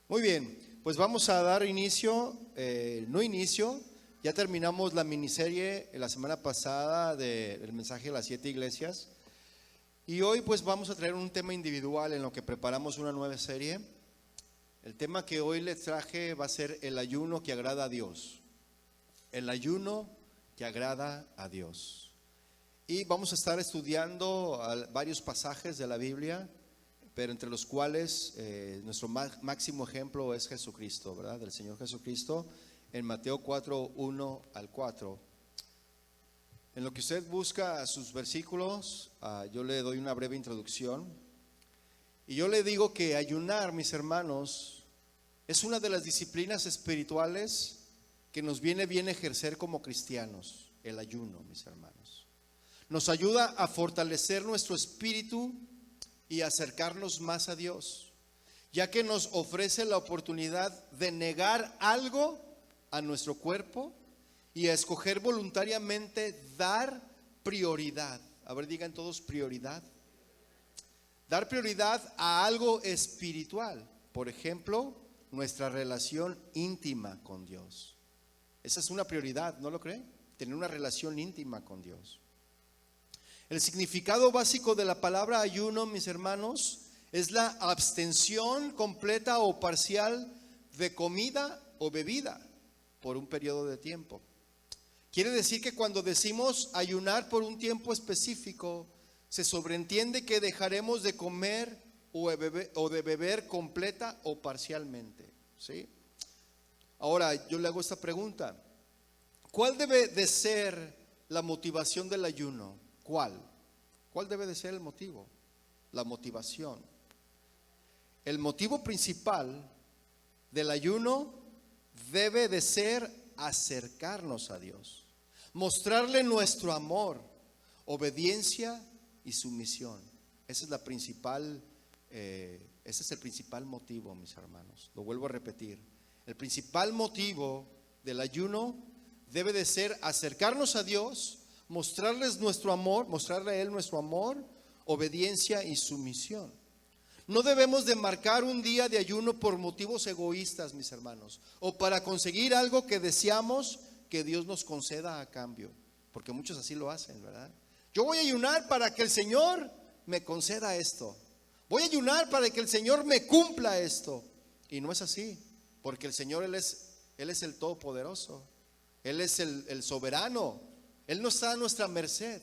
Muy bien, pues vamos a dar inicio, ya terminamos la miniserie la semana pasada del mensaje de las 7 iglesias y hoy pues vamos a traer un tema individual en lo que preparamos una nueva serie. El tema que hoy les traje va a ser el ayuno que agrada a Dios, el ayuno que agrada a Dios. Y vamos a estar estudiando varios pasajes de la Biblia, pero entre los cuales nuestro máximo ejemplo es Jesucristo, ¿verdad? Del Señor Jesucristo en Mateo 4, 1 al 4. En lo que usted busca sus versículos, yo le doy una breve introducción. Y yo le digo que ayunar, mis hermanos, es una de las disciplinas espirituales que nos viene bien ejercer como cristianos, el ayuno, mis hermanos. Nos ayuda a fortalecer nuestro espíritu y acercarnos más a Dios, ya que nos ofrece la oportunidad de negar algo a nuestro cuerpo y a escoger voluntariamente dar prioridad. A ver, digan todos prioridad. Dar prioridad a algo espiritual. Por ejemplo, nuestra relación íntima con Dios. Esa es una prioridad, ¿no lo creen? Tener una relación íntima con Dios. El significado básico de la palabra ayuno, mis hermanos, es la abstención completa o parcial de comida o bebida por un periodo de tiempo. Quiere decir que cuando decimos ayunar por un tiempo específico, se sobreentiende que dejaremos de comer o de beber completa o parcialmente, ¿sí? Ahora, yo le hago esta pregunta: ¿cuál debe de ser la motivación del ayuno? ¿Cuál debe de ser el motivo? La motivación. El motivo principal del ayuno debe de ser acercarnos a Dios, mostrarle nuestro amor, obediencia y sumisión. Ese es el principal motivo, mis hermanos. Lo vuelvo a repetir. El principal motivo del ayuno debe de ser acercarnos a Dios, mostrarles nuestro amor, mostrarle a Él nuestro amor, obediencia y sumisión. No debemos de marcar un día de ayuno por motivos egoístas, mis hermanos, o para conseguir algo que deseamos que Dios nos conceda a cambio, porque muchos así lo hacen, ¿verdad? Yo voy a ayunar para que el Señor me conceda esto. Voy a ayunar para que el Señor me cumpla esto. Y no es así, porque el Señor, Él es el Todopoderoso. Él es el soberano. Él no está a nuestra merced,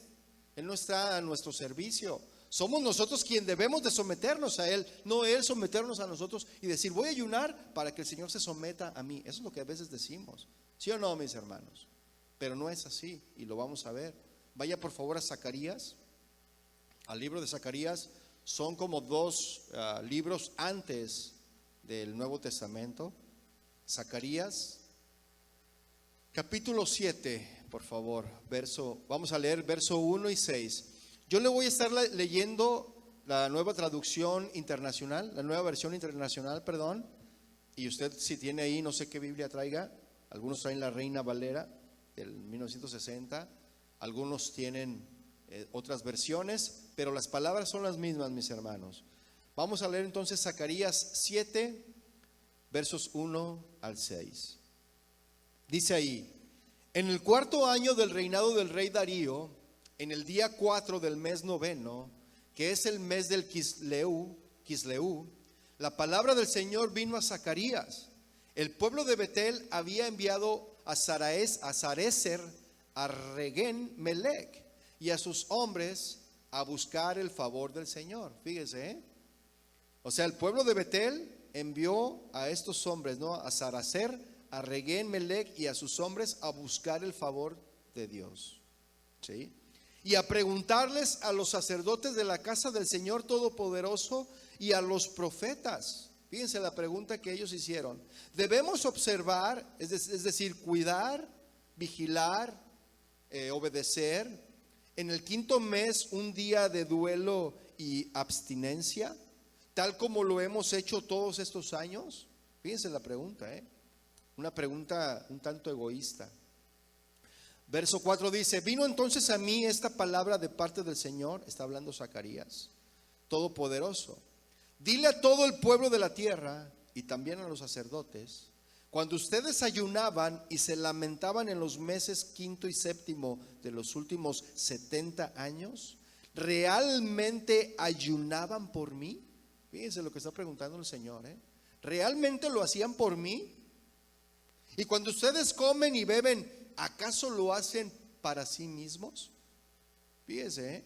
Él no está a nuestro servicio. Somos nosotros quien debemos de someternos a Él, no Él someternos a nosotros y decir voy a ayunar para que el Señor se someta a mí. Eso es lo que a veces decimos, ¿sí o no, mis hermanos? Pero no es así y lo vamos a ver. Vaya por favor a Zacarías, al libro de Zacarías. Son como dos libros antes del Nuevo Testamento. Zacarías capítulo 7, por favor, vamos a leer verso 1 y 6. Yo le voy a estar leyendo la nueva traducción internacional, la nueva versión internacional, perdón. Y usted, si tiene ahí, no sé qué Biblia traiga. Algunos traen la Reina Valera del 1960, algunos tienen otras versiones, pero las palabras son las mismas, mis hermanos. Vamos a leer entonces Zacarías 7, versos 1 al 6. Dice ahí: en el 4.º año del reinado del rey Darío, en el día 4 del mes noveno, que es el mes del Quisleu, la palabra del Señor vino a Zacarías. El pueblo de Betel había enviado a Sarecer, a Regén Melec y a sus hombres a buscar el favor del Señor. Fíjese, O sea, el pueblo de Betel envió a estos hombres, ¿no? A Sarecer, a Regén Melec y a sus hombres a buscar el favor de Dios, ¿sí? Y a preguntarles a los sacerdotes de la casa del Señor Todopoderoso y a los profetas. Fíjense la pregunta que ellos hicieron: debemos observar, es decir, cuidar, vigilar, obedecer en el 5.º mes un día de duelo y abstinencia, tal como lo hemos hecho todos estos años. Fíjense la pregunta, una pregunta un tanto egoísta. Verso 4 dice: vino entonces a mí esta palabra de parte del Señor, está hablando Zacarías, Todopoderoso. Dile a todo el pueblo de la tierra: y también a los sacerdotes, cuando ustedes ayunaban y se lamentaban en los meses quinto y séptimo de los últimos 70 años, ¿realmente ayunaban por mí? Fíjense lo que está preguntando el Señor, ¿realmente lo hacían por mí? Y cuando ustedes comen y beben, ¿acaso lo hacen para sí mismos? Fíjense,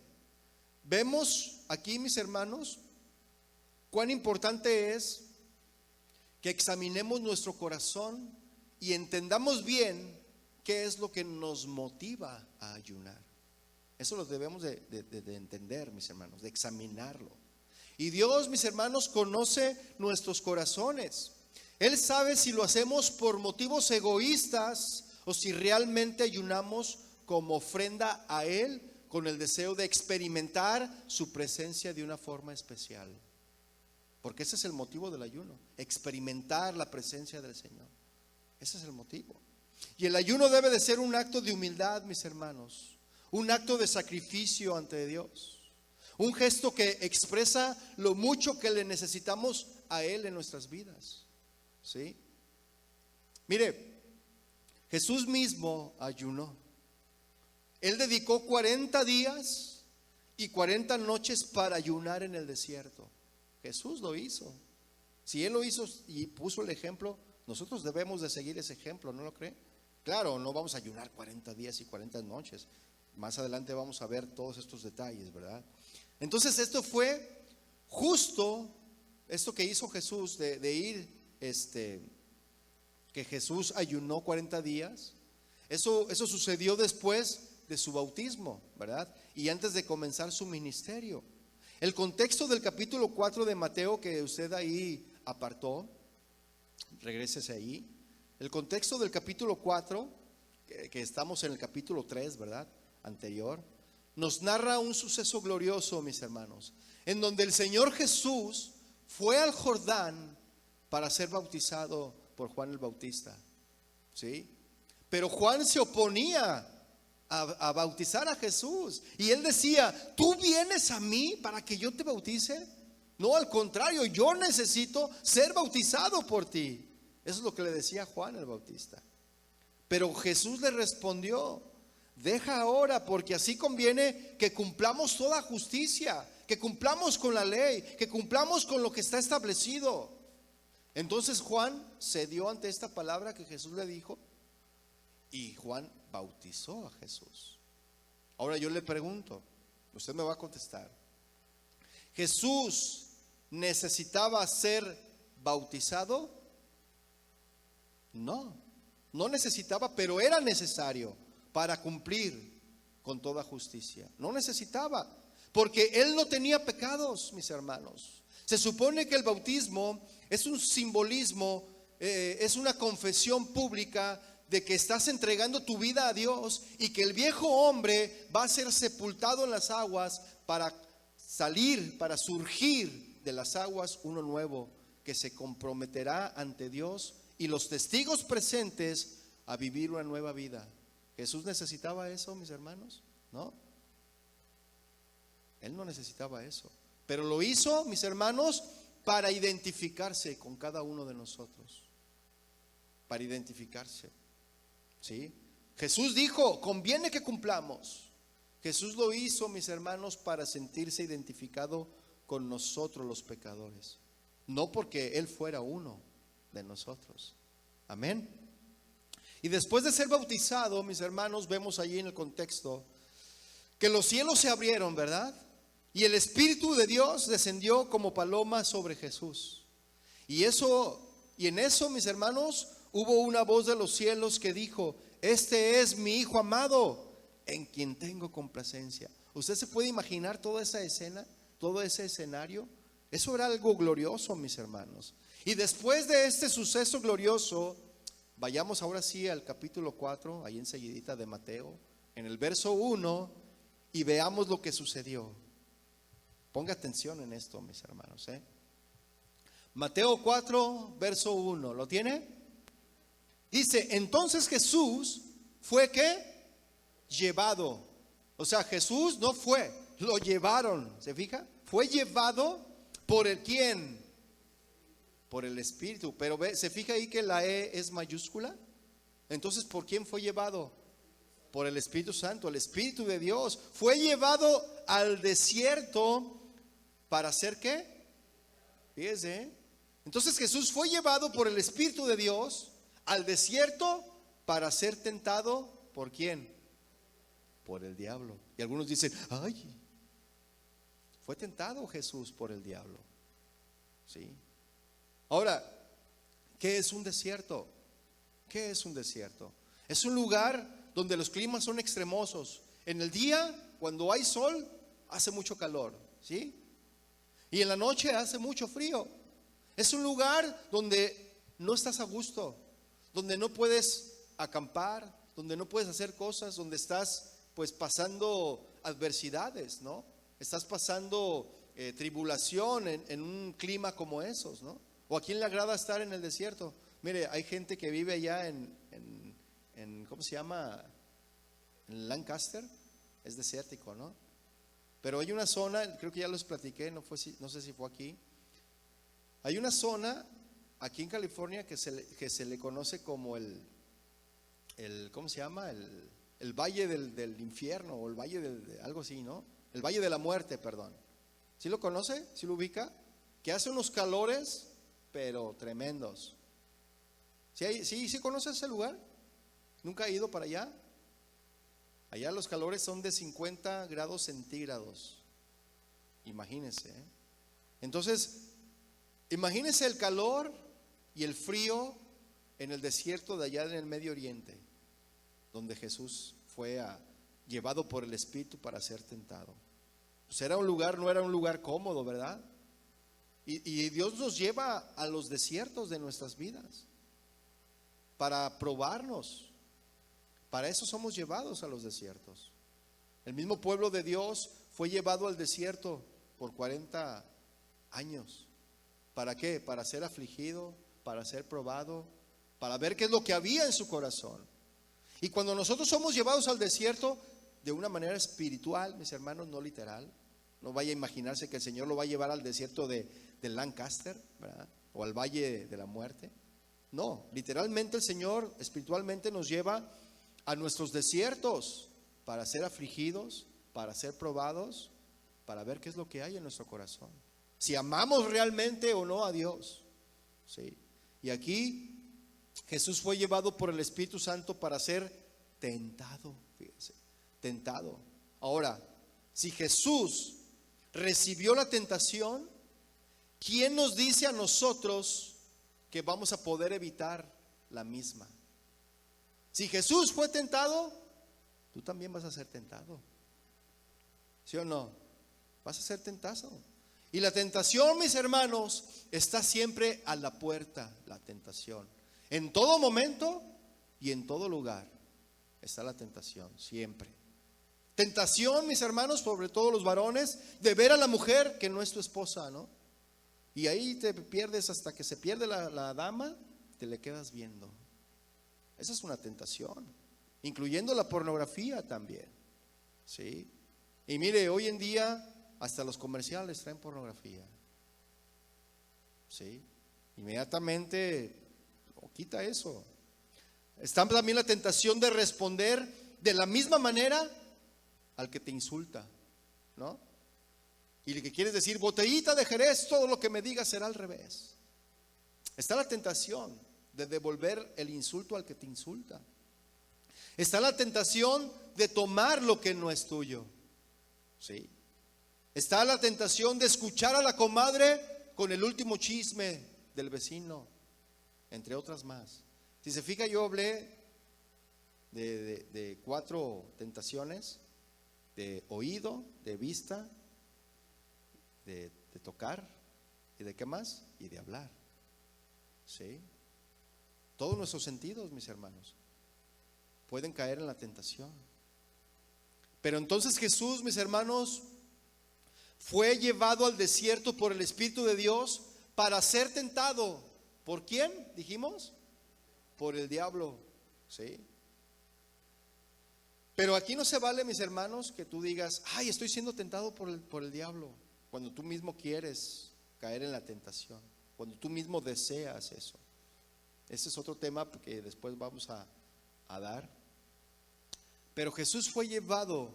vemos aquí, mis hermanos, cuán importante es que examinemos nuestro corazón y entendamos bien qué es lo que nos motiva a ayunar. Eso lo debemos de entender, mis hermanos, de examinarlo. Y Dios, mis hermanos, conoce nuestros corazones. Él sabe si lo hacemos por motivos egoístas o si realmente ayunamos como ofrenda a Él, con el deseo de experimentar su presencia de una forma especial. Porque ese es el motivo del ayuno, experimentar la presencia del Señor. Ese es el motivo. Y el ayuno debe de ser un acto de humildad, mis hermanos, un acto de sacrificio ante Dios, un gesto que expresa lo mucho que le necesitamos a Él en nuestras vidas. ¿Sí? Mire, Jesús mismo ayunó. Él dedicó 40 días y 40 noches para ayunar en el desierto. Jesús lo hizo. Si Él lo hizo y puso el ejemplo, nosotros debemos de seguir ese ejemplo, ¿no lo cree? Claro, no vamos a ayunar 40 días y 40 noches. Más adelante vamos a ver todos estos detalles, ¿verdad? Entonces esto fue justo, esto que hizo Jesús de ir, que Jesús ayunó 40 días. Eso sucedió después de su bautismo, ¿verdad? Y antes de comenzar su ministerio. El contexto del capítulo 4 de Mateo que usted ahí apartó, regrésese ahí. El contexto del capítulo 4, que estamos en el capítulo 3, ¿verdad? Anterior, nos narra un suceso glorioso, mis hermanos, en donde el Señor Jesús fue al Jordán para ser bautizado por Juan el Bautista, ¿sí? Pero Juan se oponía a bautizar a Jesús, y él decía: ¿tú vienes a mí para que yo te bautice? No, al contrario, yo necesito ser bautizado por ti. Eso es lo que le decía Juan el Bautista. Pero Jesús le respondió: deja ahora, porque así conviene que cumplamos toda justicia, que cumplamos con la ley, que cumplamos con lo que está establecido. Entonces Juan cedió ante esta palabra que Jesús le dijo, y Juan bautizó a Jesús. Ahora yo le pregunto, usted me va a contestar: ¿Jesús necesitaba ser bautizado? No, no necesitaba, pero era necesario para cumplir con toda justicia. No necesitaba, porque él no tenía pecados, mis hermanos. Se supone que el bautismo es un simbolismo, es una confesión pública de que estás entregando tu vida a Dios y que el viejo hombre va a ser sepultado en las aguas para salir, para surgir de las aguas uno nuevo que se comprometerá ante Dios y los testigos presentes a vivir una nueva vida. ¿Jesús necesitaba eso, mis hermanos? No, Él no necesitaba eso, pero lo hizo, mis hermanos, para identificarse con cada uno de nosotros, para identificarse. ¿Sí? Jesús dijo: conviene que cumplamos. Jesús lo hizo, mis hermanos, para sentirse identificado con nosotros los pecadores, no porque Él fuera uno de nosotros. Amén. Y después de ser bautizado, mis hermanos, vemos allí en el contexto que los cielos se abrieron, ¿verdad? Y el Espíritu de Dios descendió como paloma sobre Jesús. Y en eso, mis hermanos, hubo una voz de los cielos que dijo: este es mi Hijo amado, en quien tengo complacencia. ¿Usted se puede imaginar toda esa escena, todo ese escenario? Eso era algo glorioso, mis hermanos. Y después de este suceso glorioso, vayamos ahora sí al capítulo 4, ahí enseguidita de Mateo, en el verso 1, y veamos lo que sucedió. Ponga atención en esto, mis hermanos, Mateo 4, verso 1, ¿lo tiene? Dice: entonces Jesús fue ¿qué? Llevado. O sea, Jesús no fue, lo llevaron. ¿Se fija? Fue llevado por el ¿quién? por el Espíritu. Pero se fija ahí que la E es mayúscula. Entonces, ¿por quién fue llevado? Por el Espíritu Santo. El Espíritu de Dios fue llevado al desierto para hacer ¿qué? Fíjese, ¿eh? Entonces Jesús fue llevado por el Espíritu de Dios al desierto para ser tentado. ¿Por quién? Por el diablo. Y algunos dicen, ay, fue tentado Jesús por el diablo. ¿Sí? Ahora, ¿qué es un desierto? ¿Qué es un desierto? Es un lugar donde los climas son extremosos. En el día, cuando hay sol, hace mucho calor, ¿sí? Y en la noche hace mucho frío. Es un lugar donde no estás a gusto, donde no puedes acampar, donde no puedes hacer cosas, donde estás pues pasando adversidades, ¿no? Estás pasando tribulación en un clima como esos, ¿no? ¿O a quién le agrada estar en el desierto? Mire, hay gente que vive allá en ¿cómo se llama? En Lancaster, es desértico, ¿no? Pero hay una zona, creo que ya los platiqué, no sé si fue aquí. Hay una zona aquí en California que se le conoce como el ¿cómo se llama? El Valle del Infierno, o el Valle de algo así, ¿no? El Valle de la Muerte, perdón. ¿Sí lo conoce? ¿Sí lo ubica? Que hace unos calores, pero tremendos. ¿Sí conoce ese lugar? ¿Nunca ha ido para allá? Allá los calores son de 50 grados centígrados. Imagínense, ¿eh? Entonces, imagínense el calor y el frío en el desierto de allá en el Medio Oriente, donde Jesús fue llevado por el Espíritu para ser tentado. Pues no era un lugar cómodo, ¿verdad? Y Dios nos lleva a los desiertos de nuestras vidas para probarnos. Para eso somos llevados a los desiertos. El mismo pueblo de Dios fue llevado al desierto por 40 años. ¿Para qué? Para ser afligido, para ser probado, para ver qué es lo que había en su corazón. Y cuando nosotros somos llevados al desierto de una manera espiritual, mis hermanos, no literal, no vaya a imaginarse que el Señor lo va a llevar al desierto de Lancaster, ¿verdad? O al Valle de la Muerte. No, literalmente el Señor espiritualmente nos lleva a nuestros desiertos para ser afligidos, para ser probados, para ver qué es lo que hay en nuestro corazón. Si amamos realmente o no a Dios. ¿Sí? Y aquí Jesús fue llevado por el Espíritu Santo para ser tentado, fíjense, tentado. Ahora, si Jesús recibió la tentación, ¿quién nos dice a nosotros que vamos a poder evitar la misma? Si Jesús fue tentado, tú también vas a ser tentado. ¿Sí o no? Vas a ser tentado. Y la tentación, mis hermanos, está siempre a la puerta, la tentación. En todo momento y en todo lugar está la tentación, siempre. Tentación, mis hermanos, sobre todo los varones, de ver a la mujer que no es tu esposa, ¿no? Y ahí te pierdes hasta que se pierde la dama, te le quedas viendo. Esa es una tentación, incluyendo la pornografía también, ¿sí? Y mire, hoy en día hasta los comerciales traen pornografía, ¿sí? Inmediatamente quita eso. Está también la tentación de responder de la misma manera al que te insulta, ¿no? Y lo que quieres decir, botellita de Jerez, todo lo que me digas será al revés. Está la tentación de devolver el insulto al que te insulta. Está la tentación de tomar lo que no es tuyo, ¿sí? Está la tentación de escuchar a la comadre con el último chisme del vecino, entre otras más. Si se fija, yo hablé de 4 tentaciones: de oído, de vista, de tocar, y de qué más, y de hablar, ¿sí? Todos nuestros sentidos, mis hermanos, pueden caer en la tentación. Pero entonces Jesús, mis hermanos, fue llevado al desierto por el Espíritu de Dios para ser tentado. ¿Por quién? Dijimos, por el diablo, ¿sí? Pero aquí no se vale, mis hermanos, que tú digas, ay, estoy siendo tentado por el diablo, cuando tú mismo quieres caer en la tentación. cuando tú mismo deseas eso. Ese es otro tema que después vamos a dar. Pero Jesús fue llevado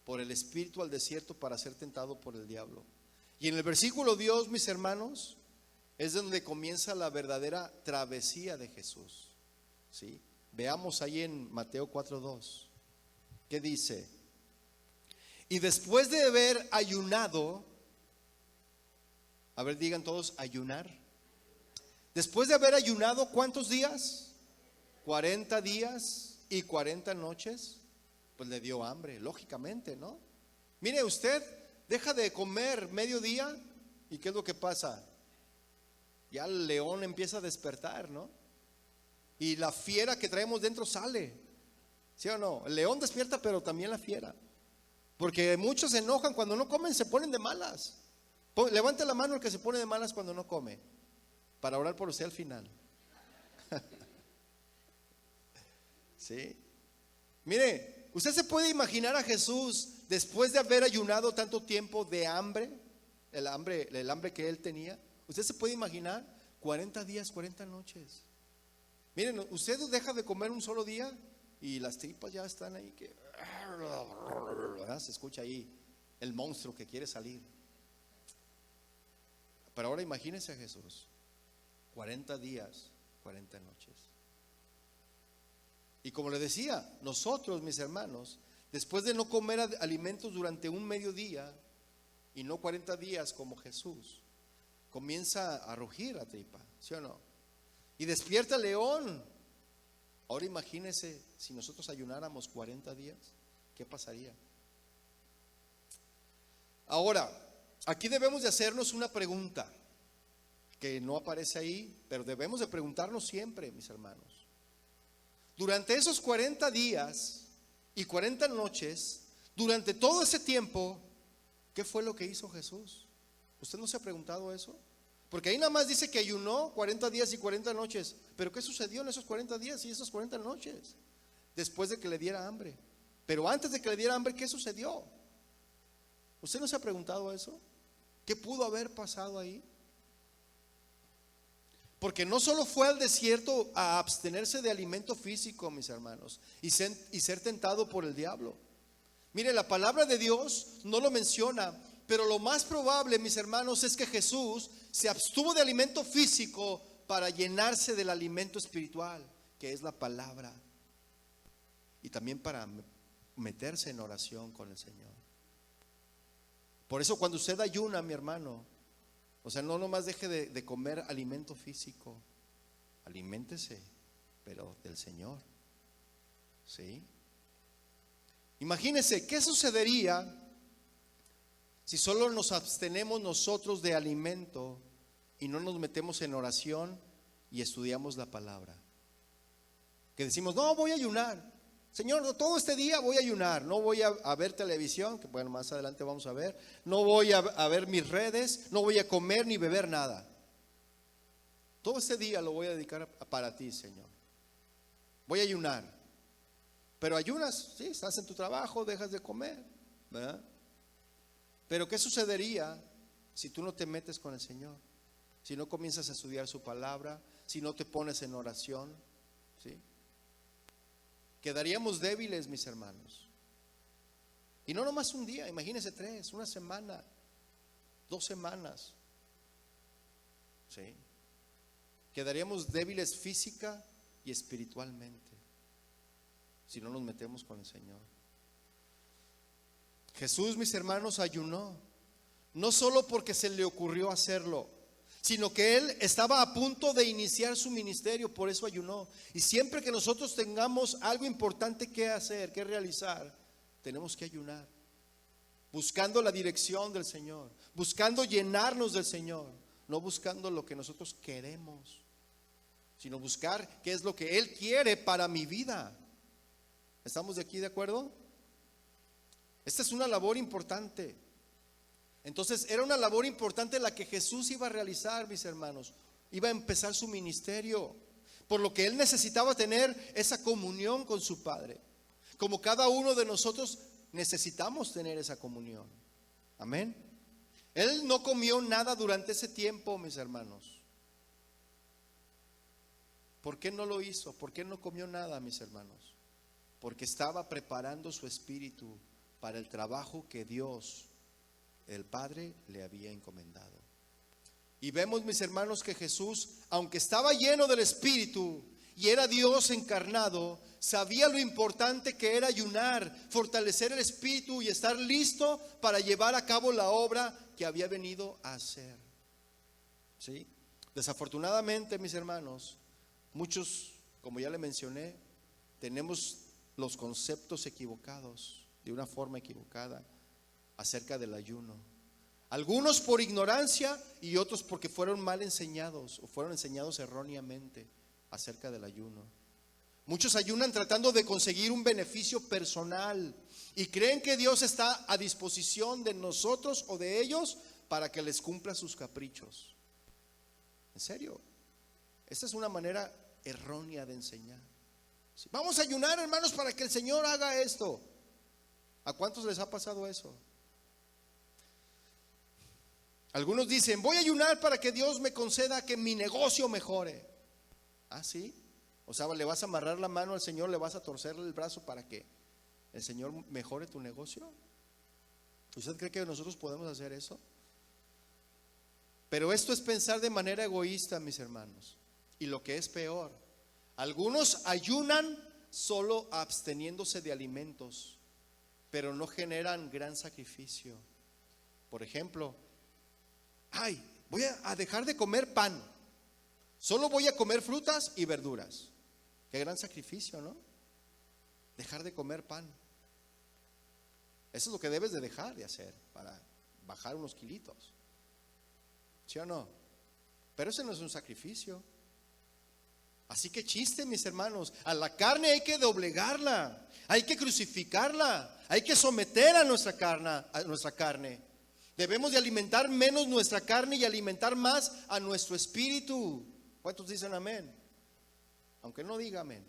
por el Espíritu al desierto para ser tentado por el diablo. Y en el versículo Dios, mis hermanos, es donde comienza la verdadera travesía de Jesús, ¿sí? Veamos ahí en Mateo 4:2, ¿qué dice? Y después de haber ayunado, a ver, digan todos, ayunar. Después de haber ayunado, ¿cuántos días? 40 días y 40 noches, pues le dio hambre, lógicamente, ¿no? Mire, usted deja de comer mediodía y ¿qué es lo que pasa? Ya el león empieza a despertar, ¿no? Y la fiera que traemos dentro sale, ¿sí o no? El león despierta, pero también la fiera. Porque muchos se enojan cuando no comen, se ponen de malas. Levante la mano el que se pone de malas cuando no come, para orar por usted al final. ¿Sí? Mire, usted se puede imaginar a Jesús después de haber ayunado tanto tiempo de hambre, el hambre que él tenía. Usted se puede imaginar 40 días, 40 noches. Miren, usted deja de comer un solo día y las tripas ya están ahí que se escucha ahí el monstruo que quiere salir. Pero ahora imagínese a Jesús 40 días, 40 noches. Y como le decía, nosotros, mis hermanos, después de no comer alimentos durante un mediodía y no 40 días como Jesús, comienza a rugir la tripa, ¿sí o no? Y despierta el león. Ahora imagínese si nosotros ayunáramos 40 días, ¿qué pasaría? Ahora, aquí debemos de hacernos una pregunta que no aparece ahí, pero debemos de preguntarnos siempre, mis hermanos. Durante esos 40 días y 40 noches, durante todo ese tiempo, ¿qué fue lo que hizo Jesús? ¿Usted no se ha preguntado eso? Porque ahí nada más dice que ayunó 40 días y 40 noches. Pero ¿qué sucedió en esos 40 días y esas 40 noches? Después de que le diera hambre. Pero antes de que le diera hambre, ¿qué sucedió? ¿Usted no se ha preguntado eso? ¿Qué pudo haber pasado ahí? Porque no solo fue al desierto a abstenerse de alimento físico, mis hermanos, y ser tentado por el diablo. Mire, la palabra de Dios no lo menciona, pero lo más probable, mis hermanos, es que Jesús se abstuvo de alimento físico para llenarse del alimento espiritual, que es la palabra, y también para meterse en oración con el Señor. Por eso cuando usted ayuna, mi hermano, o sea, no nomás deje de comer alimento físico, aliméntese, pero del Señor, ¿sí? Imagínese, ¿qué sucedería si solo nos abstenemos nosotros de alimento y no nos metemos en oración y estudiamos la palabra? Que decimos, no, voy a ayunar. Señor, todo este día voy a ayunar, no voy a ver televisión, que bueno, más adelante vamos a ver, no voy a ver mis redes, no voy a comer ni beber nada. Todo este día lo voy a dedicar para ti, Señor. Voy a ayunar. Pero ayunas, sí, estás en tu trabajo, dejas de comer, ¿verdad? Pero ¿qué sucedería si tú no te metes con el Señor? Si no comienzas a estudiar su palabra, si no te pones en oración, ¿sí? Quedaríamos débiles, mis hermanos. Y no nomás un día, imagínense 3, una semana, 2 semanas. ¿Sí? Quedaríamos débiles física y espiritualmente si no nos metemos con el Señor. Jesús, mis hermanos, ayunó, no solo porque se le ocurrió hacerlo, sino que Él estaba a punto de iniciar su ministerio, por eso ayunó. Y siempre que nosotros tengamos algo importante que hacer, que realizar, tenemos que ayunar, buscando la dirección del Señor, buscando llenarnos del Señor, no buscando lo que nosotros queremos, sino buscar qué es lo que Él quiere para mi vida. ¿Estamos de aquí de acuerdo? Esta es una labor importante. Entonces era una labor importante la que Jesús iba a realizar, mis hermanos. Iba a empezar su ministerio, por lo que Él necesitaba tener esa comunión con su Padre. Como cada uno de nosotros necesitamos tener esa comunión. Amén. Él no comió nada durante ese tiempo, mis hermanos. ¿Por qué no lo hizo? ¿Por qué no comió nada, mis hermanos? Porque estaba preparando su espíritu para el trabajo que Dios, el Padre, le había encomendado. Y vemos, mis hermanos, que Jesús, aunque estaba lleno del Espíritu y era Dios encarnado, sabía lo importante que era ayunar, fortalecer el espíritu y estar listo para llevar a cabo la obra que había venido a hacer. ¿Sí? Desafortunadamente, mis hermanos, muchos, como ya le mencioné, tenemos los conceptos equivocados, de una forma equivocada, acerca del ayuno. Algunos por ignorancia y otros porque fueron mal enseñados o fueron enseñados erróneamente acerca del ayuno. Muchos ayunan tratando de conseguir un beneficio personal y creen que Dios está a disposición de nosotros o de ellos para que les cumpla sus caprichos. En serio, esta es una manera errónea de enseñar. Vamos a ayunar, hermanos, para que el Señor haga esto. ¿A cuántos les ha pasado eso? Algunos dicen, voy a ayunar para que Dios me conceda que mi negocio mejore. ¿Ah, sí? O sea, le vas a amarrar la mano al Señor, le vas a torcerle el brazo para que el Señor mejore tu negocio. ¿Usted cree que nosotros podemos hacer eso? Pero esto es pensar de manera egoísta, mis hermanos. Y lo que es peor, algunos ayunan solo absteniéndose de alimentos, pero no generan gran sacrificio. Por ejemplo, voy a dejar de comer pan, solo voy a comer frutas y verduras. Qué gran sacrificio, ¿no? Dejar de comer pan. Eso es lo que debes de dejar de hacer para bajar unos kilitos, ¿sí o no? Pero ese no es un sacrificio. Así que chiste, mis hermanos, a la carne hay que doblegarla, hay que crucificarla, hay que someter a nuestra carne. Debemos de alimentar menos nuestra carne y alimentar más a nuestro espíritu. ¿Cuántos dicen amén? Aunque no diga amén.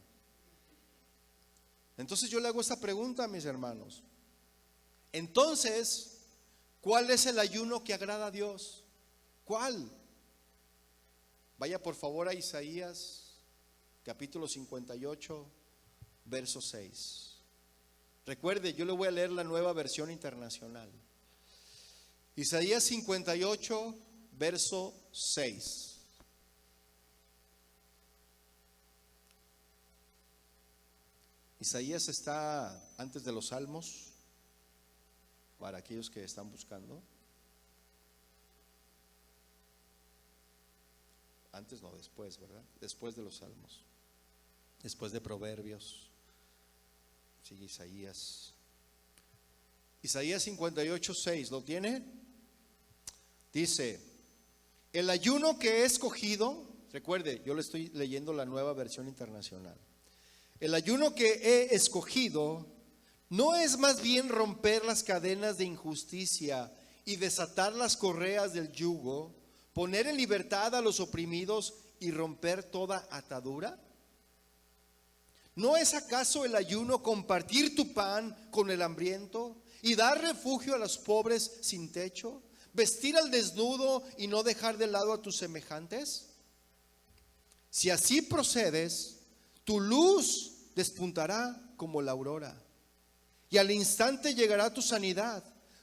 Entonces yo le hago esta pregunta a mis hermanos. Entonces, ¿cuál es el ayuno que agrada a Dios? ¿Cuál? Vaya por favor a Isaías capítulo 58, verso 6. Recuerde, yo le voy a leer la Nueva Versión Internacional. Isaías 58, verso 6. Isaías está antes de los Salmos, para aquellos que están buscando. Antes no, después, ¿verdad? Después de los Salmos, después de Proverbios. Sigue Isaías. Isaías 58, 6, ¿lo tiene? Dice, el ayuno que he escogido, recuerde, yo le estoy leyendo la Nueva Versión Internacional. El ayuno que he escogido no es más bien romper las cadenas de injusticia y desatar las correas del yugo, poner en libertad a los oprimidos y romper toda atadura. ¿No es acaso el ayuno compartir tu pan con el hambriento y dar refugio a los pobres sin techo? ¿Vestir al desnudo y no dejar de lado a tus semejantes? Si así procedes, tu luz despuntará como la aurora, y al instante llegará tu sanidad.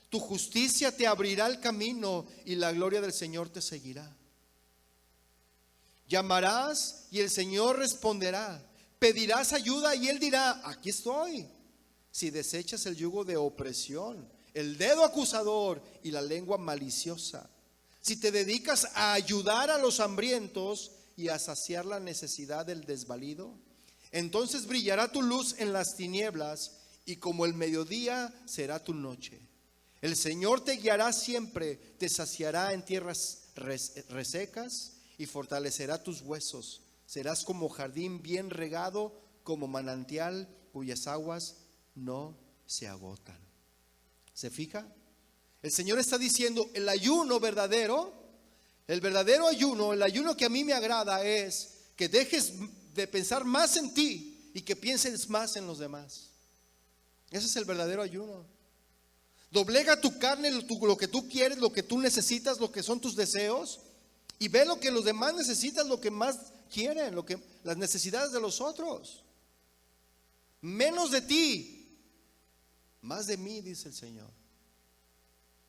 Tu justicia te abrirá el camino y la gloria del Señor te seguirá. Llamarás y el Señor responderá. Pedirás ayuda y Él dirá, aquí estoy. Si desechas el yugo de opresión, el dedo acusador y la lengua maliciosa, si te dedicas a ayudar a los hambrientos y a saciar la necesidad del desvalido, entonces brillará tu luz en las tinieblas y como el mediodía será tu noche. El Señor te guiará siempre, te saciará en tierras resecas y fortalecerá tus huesos. Serás como jardín bien regado, como manantial cuyas aguas no se agotan. ¿Se fija? El Señor está diciendo, el ayuno verdadero, el verdadero ayuno, el ayuno que a mí me agrada es que dejes de pensar más en ti y que pienses más en los demás. Ese es el verdadero ayuno. Doblega tu carne, lo que tú quieres, lo que tú necesitas, lo que son tus deseos, y ve lo que los demás necesitan, lo que más quieren, las necesidades de los otros. Menos de ti, más de mí, dice el Señor.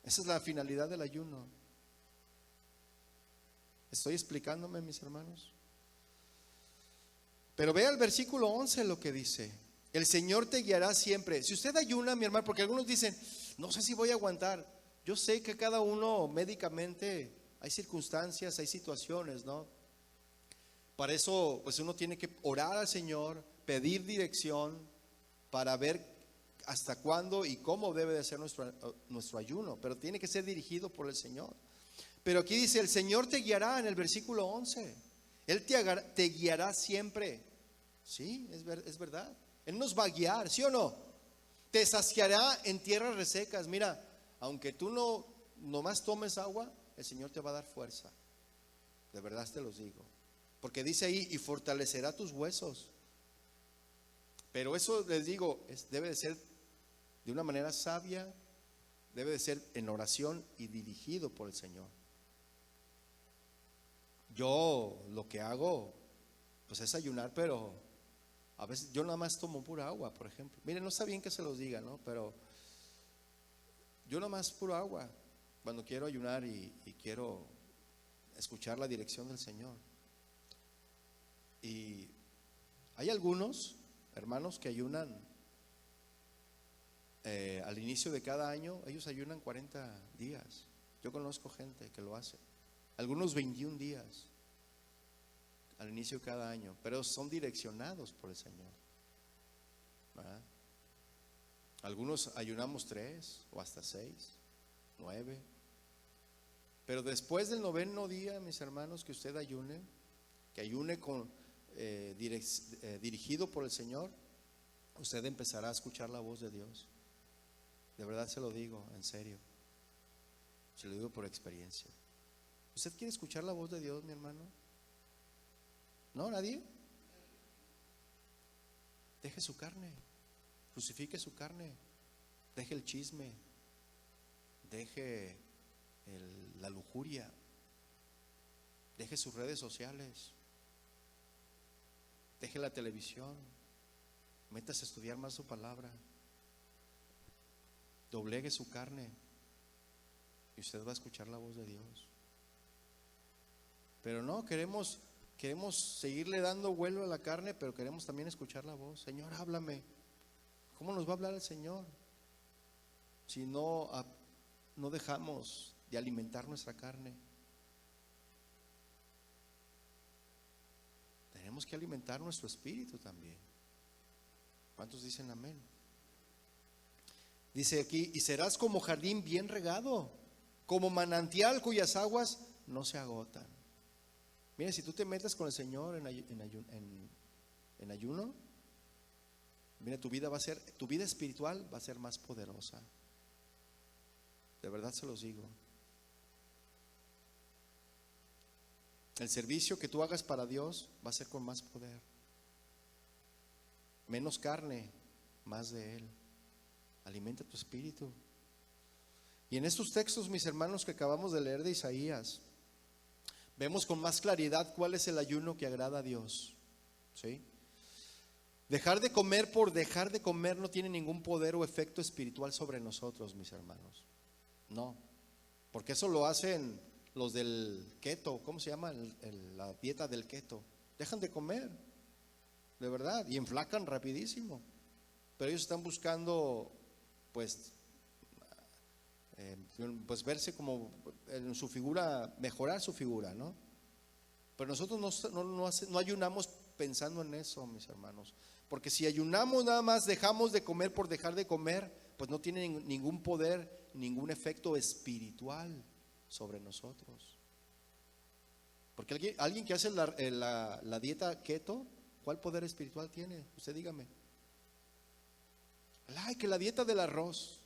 Esa es la finalidad del ayuno. ¿Estoy explicándome, mis hermanos? Pero vea el versículo 11 lo que dice: el Señor te guiará siempre. Si usted ayuna, mi hermano, porque algunos dicen, no sé si voy a aguantar. Yo sé que cada uno médicamente hay circunstancias, hay situaciones, ¿no? Para eso pues uno tiene que orar al Señor, pedir dirección para ver hasta cuándo y cómo debe de ser nuestro ayuno, pero tiene que ser dirigido por el Señor. Pero aquí dice, el Señor te guiará en el versículo 11. Él te guiará siempre. Sí, es verdad. Él nos va a guiar, ¿sí o no? Te saciará en tierras resecas. Mira, aunque tú nomás tomes agua, el Señor te va a dar fuerza. De verdad te los digo. Porque dice ahí, y fortalecerá tus huesos. Pero eso les digo, debe de ser de una manera sabia, debe de ser en oración y dirigido por el Señor. Yo lo que hago pues es ayunar, pero a veces yo nada más tomo pura agua, por ejemplo. Miren, no está bien que se los diga, ¿no? Pero yo nada más pura agua cuando quiero ayunar y quiero escuchar la dirección del Señor. Y hay algunos hermanos que ayunan al inicio de cada año. Ellos ayunan 40 días. Yo conozco gente que lo hace. Algunos 21 días al inicio de cada año, pero son direccionados por el Señor, ¿verdad? Algunos ayunamos 3 o hasta 6, 9. Pero después del 9º día, mis hermanos, que usted ayune, que ayune dirigido por el Señor, usted empezará a escuchar la voz de Dios. De verdad se lo digo, en serio. Se lo digo por experiencia. ¿Usted quiere escuchar la voz de Dios, mi hermano? ¿No? ¿Nadie? Deje su carne, crucifique su carne, deje el chisme, deje la lujuria, deje sus redes sociales, deje la televisión, métase a estudiar más su palabra, doblegue su carne y usted va a escuchar la voz de Dios. Pero no, queremos seguirle dando vuelo a la carne, pero queremos también escuchar la voz. Señor, háblame. ¿Cómo nos va a hablar el Señor si no dejamos de alimentar nuestra carne? Tenemos que alimentar nuestro espíritu también. ¿Cuántos dicen amén? Dice aquí, y serás como jardín bien regado, como manantial cuyas aguas no se agotan. Mira, si tú te metes con el Señor en ayuno, mira, tu vida espiritual va a ser más poderosa. De verdad se los digo. El servicio que tú hagas para Dios va a ser con más poder. Menos carne, más de Él. Alimenta tu espíritu. Y en estos textos, mis hermanos, que acabamos de leer de Isaías, vemos con más claridad cuál es el ayuno que agrada a Dios. ¿Sí? Dejar de comer por dejar de comer no tiene ningún poder o efecto espiritual sobre nosotros, mis hermanos. No, porque eso lo hacen los del keto. ¿Cómo se llama? La dieta del keto. Dejan de comer, de verdad, y enflacan rapidísimo. Pero ellos están buscando pues verse como en su figura, mejorar su figura, ¿no? Pero nosotros no ayunamos pensando en eso, mis hermanos, porque si ayunamos nada más, dejamos de comer por dejar de comer, pues no tiene ningún poder, ningún efecto espiritual sobre nosotros. Porque alguien que hace la dieta keto, ¿cuál poder espiritual tiene? Usted dígame. Ay, que la dieta del arroz,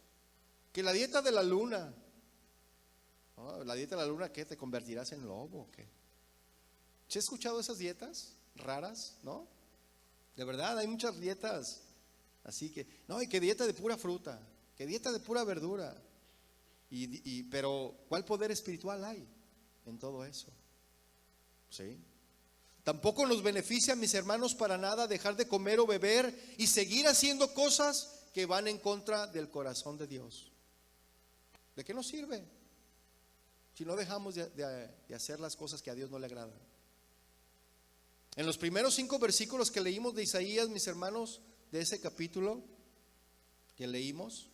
que la dieta de la luna. Oh, la dieta de la luna, ¿qué? ¿Te convertirás en lobo o qué? ¿Se ha escuchado esas dietas raras? ¿No? De verdad, hay muchas dietas. Así que, no, y que dieta de pura fruta, que dieta de pura verdura. Pero ¿cuál poder espiritual hay en todo eso? ¿Sí? Tampoco nos beneficia, mis hermanos, para nada dejar de comer o beber y seguir haciendo cosas que van en contra del corazón de Dios. ¿De qué nos sirve si no dejamos de hacer las cosas que a Dios no le agradan? En los primeros 5 versículos que leímos de Isaías, mis hermanos, de ese capítulo que leímos,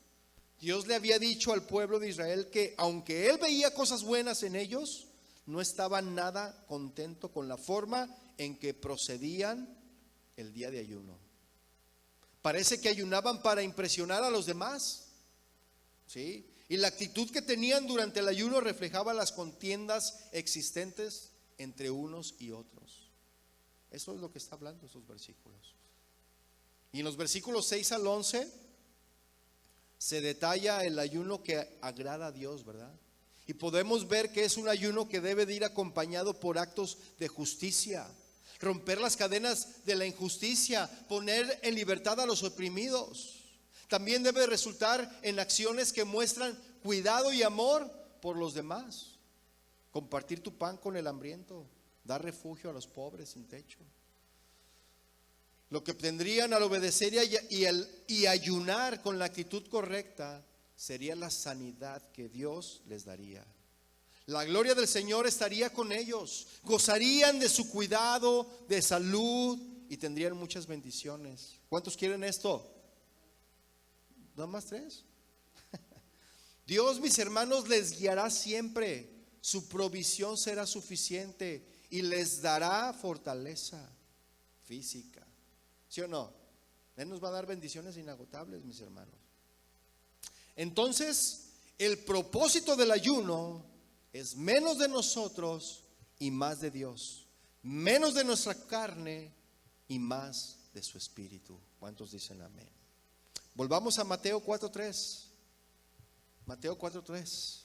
Dios le había dicho al pueblo de Israel que aunque él veía cosas buenas en ellos, no estaba nada contento con la forma en que procedían el día de ayuno. Parece que ayunaban para impresionar a los demás, ¿sí? Y la actitud que tenían durante el ayuno reflejaba las contiendas existentes entre unos y otros. Eso es lo que está hablando estos versículos. Y en los versículos 6 al 11 se detalla el ayuno que agrada a Dios, ¿verdad? Y podemos ver que es un ayuno que debe de ir acompañado por actos de justicia, romper las cadenas de la injusticia, poner en libertad a los oprimidos. También debe resultar en acciones que muestran cuidado y amor por los demás. Compartir tu pan con el hambriento, dar refugio a los pobres sin techo. Lo que obtendrían al obedecer y ayunar con la actitud correcta sería la sanidad que Dios les daría. La gloria del Señor estaría con ellos, gozarían de su cuidado, de salud y tendrían muchas bendiciones. ¿Cuántos quieren esto? ¿No más 3? Dios, mis hermanos, les guiará siempre. Su provisión será suficiente y les dará fortaleza física. ¿Sí o no? Él nos va a dar bendiciones inagotables, mis hermanos. Entonces, el propósito del ayuno es menos de nosotros y más de Dios. Menos de nuestra carne y más de su espíritu. ¿Cuántos dicen amén? Volvamos a Mateo 4:3. Mateo 4:3.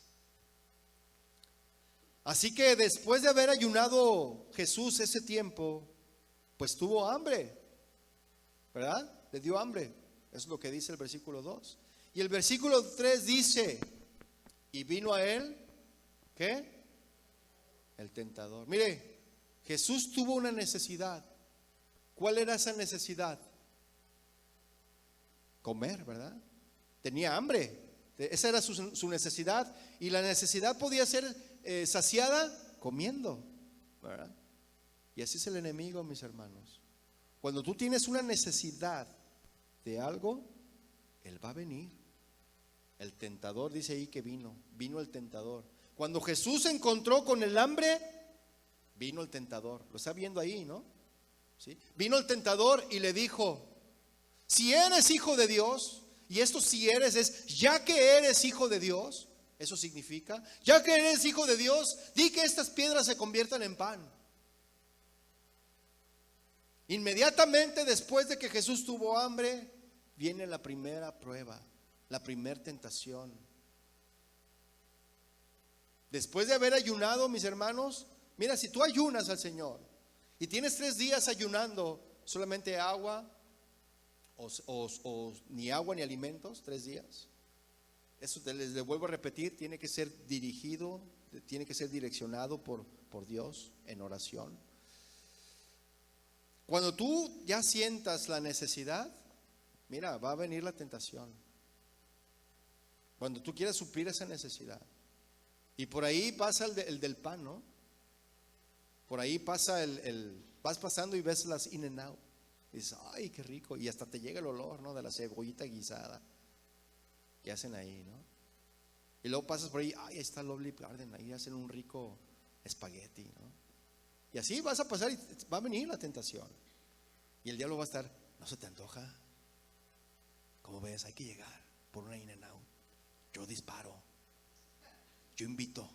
Así que después de haber ayunado Jesús ese tiempo, pues tuvo hambre, ¿verdad? Le dio hambre. Eso es lo que dice el versículo 2. Y el versículo 3 dice, y vino a él, ¿qué? El tentador. Mire, Jesús tuvo una necesidad. ¿Cuál era esa necesidad? Comer, ¿verdad? Tenía hambre. Esa era su necesidad. Y la necesidad podía ser saciada comiendo, ¿verdad? Y así es el enemigo, mis hermanos. Cuando tú tienes una necesidad de algo, él va a venir. El tentador dice ahí que vino el tentador. Cuando Jesús se encontró con el hambre, vino el tentador. Lo está viendo ahí, ¿no? ¿Sí? Vino el tentador y le dijo, si eres hijo de Dios, y esto si eres es, ya que eres hijo de Dios, eso significa, ya que eres hijo de Dios, di que estas piedras se conviertan en pan. Inmediatamente después de que Jesús tuvo hambre, viene la primera prueba, la primera tentación. Después de haber ayunado, mis hermanos, mira, si tú ayunas al Señor y tienes 3 días ayunando solamente agua o ni agua ni alimentos, 3 días, eso les vuelvo a repetir, tiene que ser dirigido, tiene que ser direccionado por Dios en oración. Cuando tú ya sientas la necesidad, mira, va a venir la tentación. Cuando tú quieras suplir esa necesidad. Y por ahí pasa el del pan, ¿no? Por ahí pasa vas pasando y ves las In-N-Out. Y dices, ay, qué rico. Y hasta te llega el olor, ¿no? De la cebollita guisada que hacen ahí, ¿no? Y luego pasas por ahí, ay, ahí está Lovely Garden, ahí hacen un rico espagueti, ¿no? Y así vas a pasar y va a venir la tentación. Y el diablo va a estar, ¿no se te antoja? ¿Cómo ves? Hay que llegar por una In-N-Out. Yo disparo, yo invito.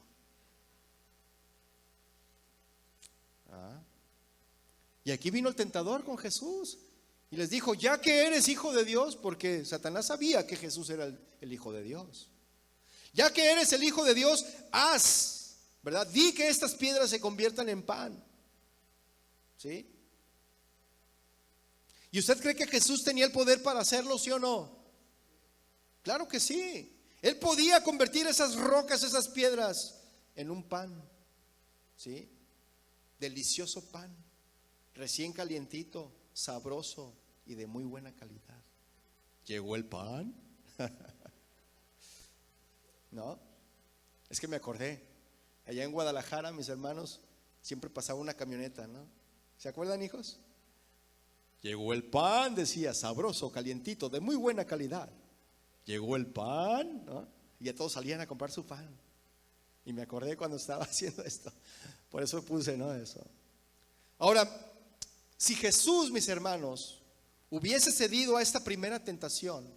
Y aquí vino el tentador con Jesús y les dijo, ya que eres hijo de Dios, porque Satanás sabía que Jesús era el hijo de Dios. Ya que eres el hijo de Dios, haz, ¿verdad? Di que estas piedras se conviertan en pan. ¿Sí? ¿Y usted cree que Jesús tenía el poder para hacerlo, sí o no? Claro que sí. Él podía convertir esas rocas, esas piedras en un pan, ¿sí? Delicioso pan, recién calientito, sabroso y de muy buena calidad. ¿Llegó el pan? No, es que me acordé, allá en Guadalajara, mis hermanos, siempre pasaba una camioneta, ¿no? ¿Se acuerdan, hijos? Llegó el pan, decía, sabroso, calientito, de muy buena calidad. Llegó el pan, ¿no? Y ya todos salían a comprar su pan. Y me acordé cuando estaba haciendo esto. Por eso puse, ¿no? Eso. Ahora, si Jesús, mis hermanos, hubiese cedido a esta primera tentación,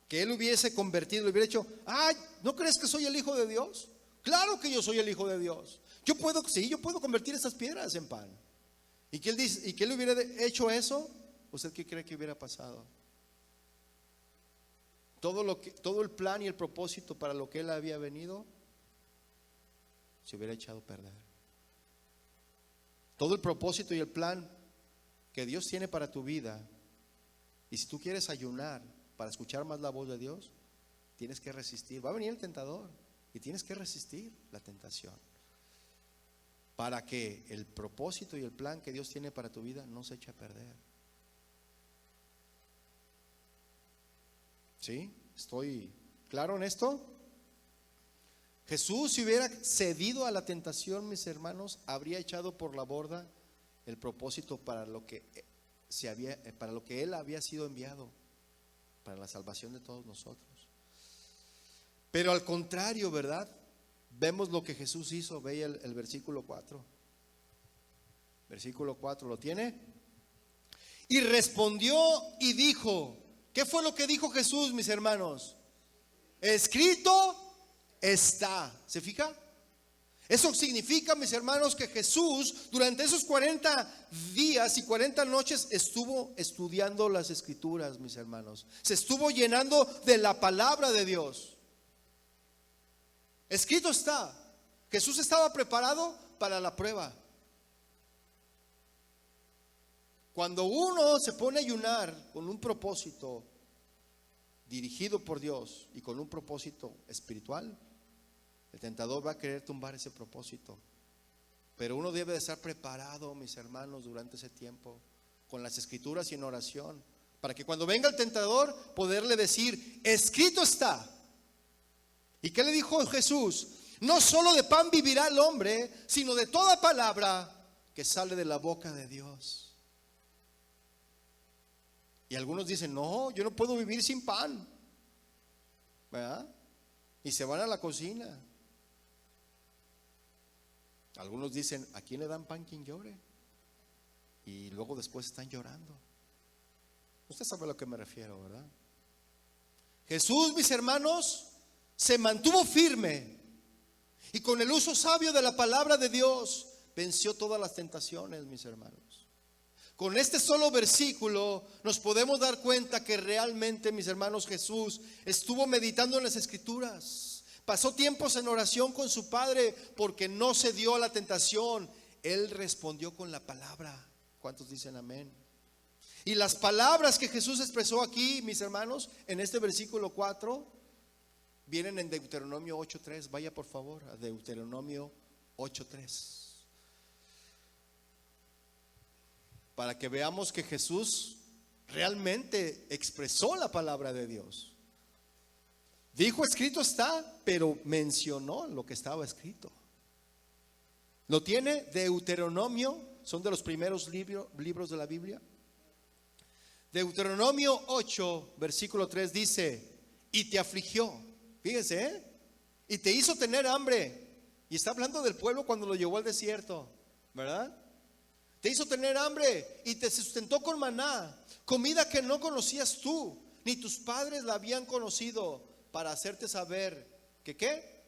que Él hubiese convertido, le hubiera dicho, ay, ¿no crees que soy el Hijo de Dios? Claro que yo soy el Hijo de Dios. Yo puedo convertir estas piedras en pan. Y que Él dice, y que Él hubiera hecho eso, ¿usted qué cree que hubiera pasado? Todo el plan y el propósito para lo que Él había venido se hubiera echado a perder. Todo el propósito y el plan que Dios tiene para tu vida, y si tú quieres ayunar para escuchar más la voz de Dios, tienes que resistir. Va a venir el tentador y tienes que resistir la tentación para que el propósito y el plan que Dios tiene para tu vida no se eche a perder. ¿Sí? ¿Estoy claro en esto? Jesús, si hubiera cedido a la tentación, mis hermanos, habría echado por la borda el propósito para lo que Él había sido enviado, para la salvación de todos nosotros. Pero al contrario, ¿verdad? Vemos lo que Jesús hizo. Ve el versículo 4. Versículo 4, ¿lo tiene? Y respondió y dijo, ¿qué fue lo que dijo Jesús, mis hermanos? Escrito está. ¿Se fija? Eso significa, mis hermanos, que Jesús durante esos 40 días y 40 noches estuvo estudiando las Escrituras, mis hermanos. Se estuvo llenando de la palabra de Dios. Escrito está. Jesús estaba preparado para la prueba. Cuando uno se pone a ayunar con un propósito dirigido por Dios y con un propósito espiritual, el tentador va a querer tumbar ese propósito. Pero uno debe de estar preparado, mis hermanos, durante ese tiempo, con las Escrituras y en oración, para que cuando venga el tentador, poderle decir, escrito está. ¿Y qué le dijo Jesús? No solo de pan vivirá el hombre, sino de toda palabra que sale de la boca de Dios. Y algunos dicen, no, yo no puedo vivir sin pan, ¿verdad? Y se van a la cocina. Algunos dicen, ¿a quién le dan pan quien llore? Y luego después están llorando. Usted sabe a lo que me refiero, ¿verdad? Jesús, mis hermanos, se mantuvo firme y con el uso sabio de la palabra de Dios venció todas las tentaciones, mis hermanos. Con este solo versículo nos podemos dar cuenta que realmente, mis hermanos, Jesús estuvo meditando en las Escrituras. Pasó tiempos en oración con su Padre porque no se dio a la tentación. Él respondió con la palabra. ¿Cuántos dicen amén? Y las palabras que Jesús expresó aquí, mis hermanos, en este versículo 4, vienen en Deuteronomio 8:3. Vaya por favor a Deuteronomio 8:3. Para que veamos que Jesús realmente expresó la palabra de Dios. Dijo, escrito está, pero mencionó lo que estaba escrito. ¿Lo tiene? Deuteronomio, son de los primeros libros de la Biblia. Deuteronomio 8, versículo 3 dice, y te afligió. Fíjese, ¿eh? Y te hizo tener hambre. Y está hablando del pueblo cuando lo llevó al desierto, ¿verdad? Te hizo tener hambre y te sustentó con maná, comida que no conocías tú, ni tus padres la habían conocido, para hacerte saber que ¿qué?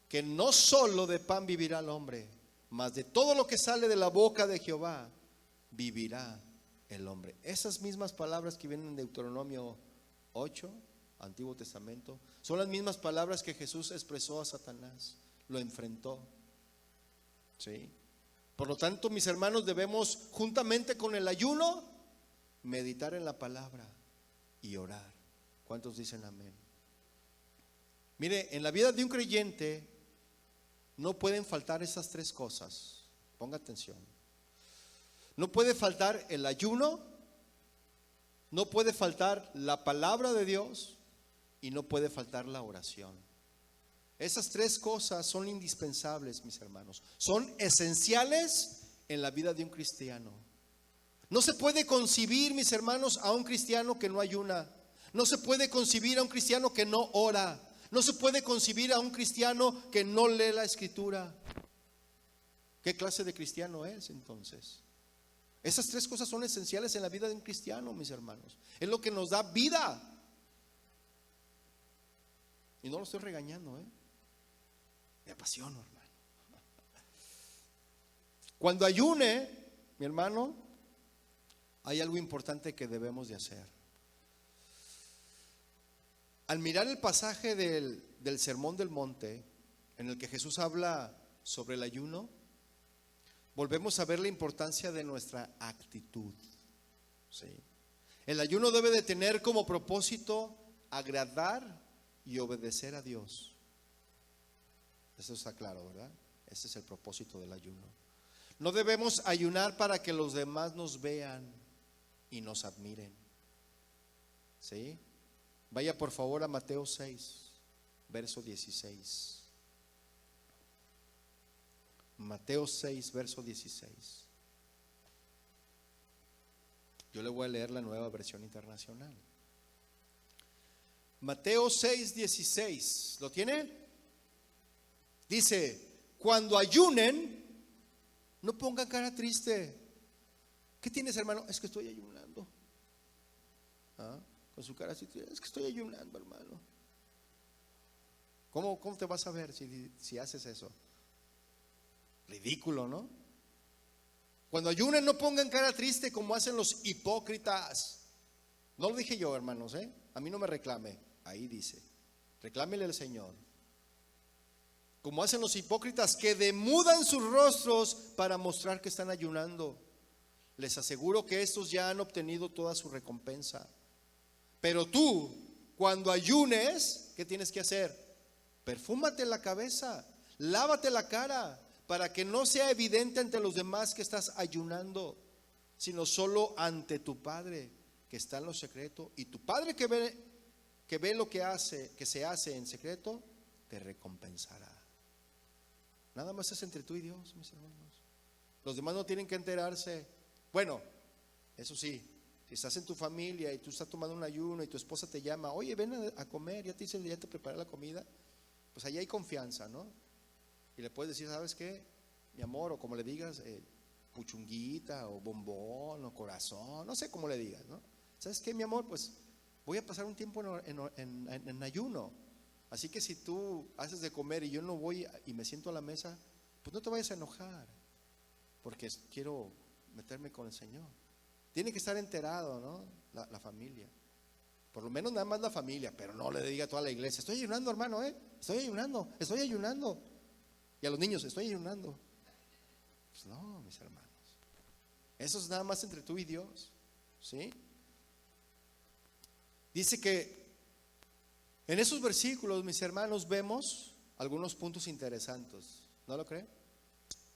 Que no solo de pan vivirá el hombre, mas de todo lo que sale de la boca de Jehová vivirá el hombre. Esas mismas palabras que vienen en Deuteronomio 8, Antiguo Testamento, son las mismas palabras que Jesús expresó a Satanás, lo enfrentó. ¿Sí? Por lo tanto, mis hermanos, debemos juntamente con el ayuno meditar en la palabra y orar ¿Cuántos dicen amén? Mire, en la vida de un creyente no pueden faltar esas tres cosas. Ponga atención. No puede faltar el ayuno, no puede faltar la palabra de Dios y no puede faltar la oración. Esas tres cosas son indispensables, mis hermanos. Son esenciales en la vida de un cristiano. No se puede concebir, mis hermanos, a un cristiano que no ayuna. No se puede concebir a un cristiano que no ora. No se puede concebir a un cristiano que no lee la Escritura. ¿Qué clase de cristiano es entonces? Esas tres cosas son esenciales en la vida de un cristiano, mis hermanos. Es lo que nos da vida. Y no lo estoy regañando, me apasiono, hermano. Cuando ayune, mi hermano, hay algo importante que debemos de hacer. Al mirar el pasaje del Sermón del Monte, en el que Jesús habla sobre el ayuno, volvemos a ver la importancia de nuestra actitud. ¿Sí? El ayuno debe de tener como propósito agradar y obedecer a Dios. Eso está claro, ¿verdad? Ese es el propósito del ayuno. No debemos ayunar para que los demás nos vean y nos admiren. ¿Sí? Vaya por favor a Mateo 6, verso 16. Mateo 6, verso 16. Yo le voy a leer la Nueva Versión Internacional. Mateo 6, 16. ¿Lo tiene? Dice: cuando ayunen, no pongan cara triste. ¿Qué tienes, hermano? Es que estoy ayunando. Con su cara así, es que estoy ayunando, hermano. ¿Cómo te vas a ver si haces eso? Ridículo, ¿no? Cuando ayunen, no pongan cara triste como hacen los hipócritas. No lo dije yo, hermanos, a mí no me reclame. Ahí dice, reclámele al Señor. Como hacen los hipócritas que demudan sus rostros para mostrar que están ayunando. Les aseguro que estos ya han obtenido toda su recompensa. Pero tú, cuando ayunes, ¿qué tienes que hacer? Perfúmate la cabeza, lávate la cara, para que no sea evidente ante los demás que estás ayunando, sino solo ante tu Padre que está en lo secreto. Y tu Padre que ve lo que se hace en secreto, te recompensará. Nada más es entre tú y Dios, mis hermanos. Los demás no tienen que enterarse. Bueno, eso sí, si estás en tu familia y tú estás tomando un ayuno y tu esposa te llama, oye, ven a comer, ya te preparé la comida, pues ahí hay confianza, ¿no? Y le puedes decir, ¿sabes qué? Mi amor, o como le digas, puchunguita, o bombón, o corazón, no sé cómo le digas, ¿no? ¿Sabes qué, mi amor? Pues voy a pasar un tiempo en ayuno. Así que si tú haces de comer y yo no voy y me siento a la mesa, pues no te vayas a enojar, porque quiero meterme con el Señor. Tiene que estar enterado, ¿no? La familia. Por lo menos nada más la familia, pero no le diga a toda la iglesia, estoy ayunando, hermano, estoy ayunando. Y a los niños, estoy ayunando. Pues no, mis hermanos. Eso es nada más entre tú y Dios. ¿Sí? Dice que en esos versículos, mis hermanos, vemos algunos puntos interesantes. ¿No lo creen?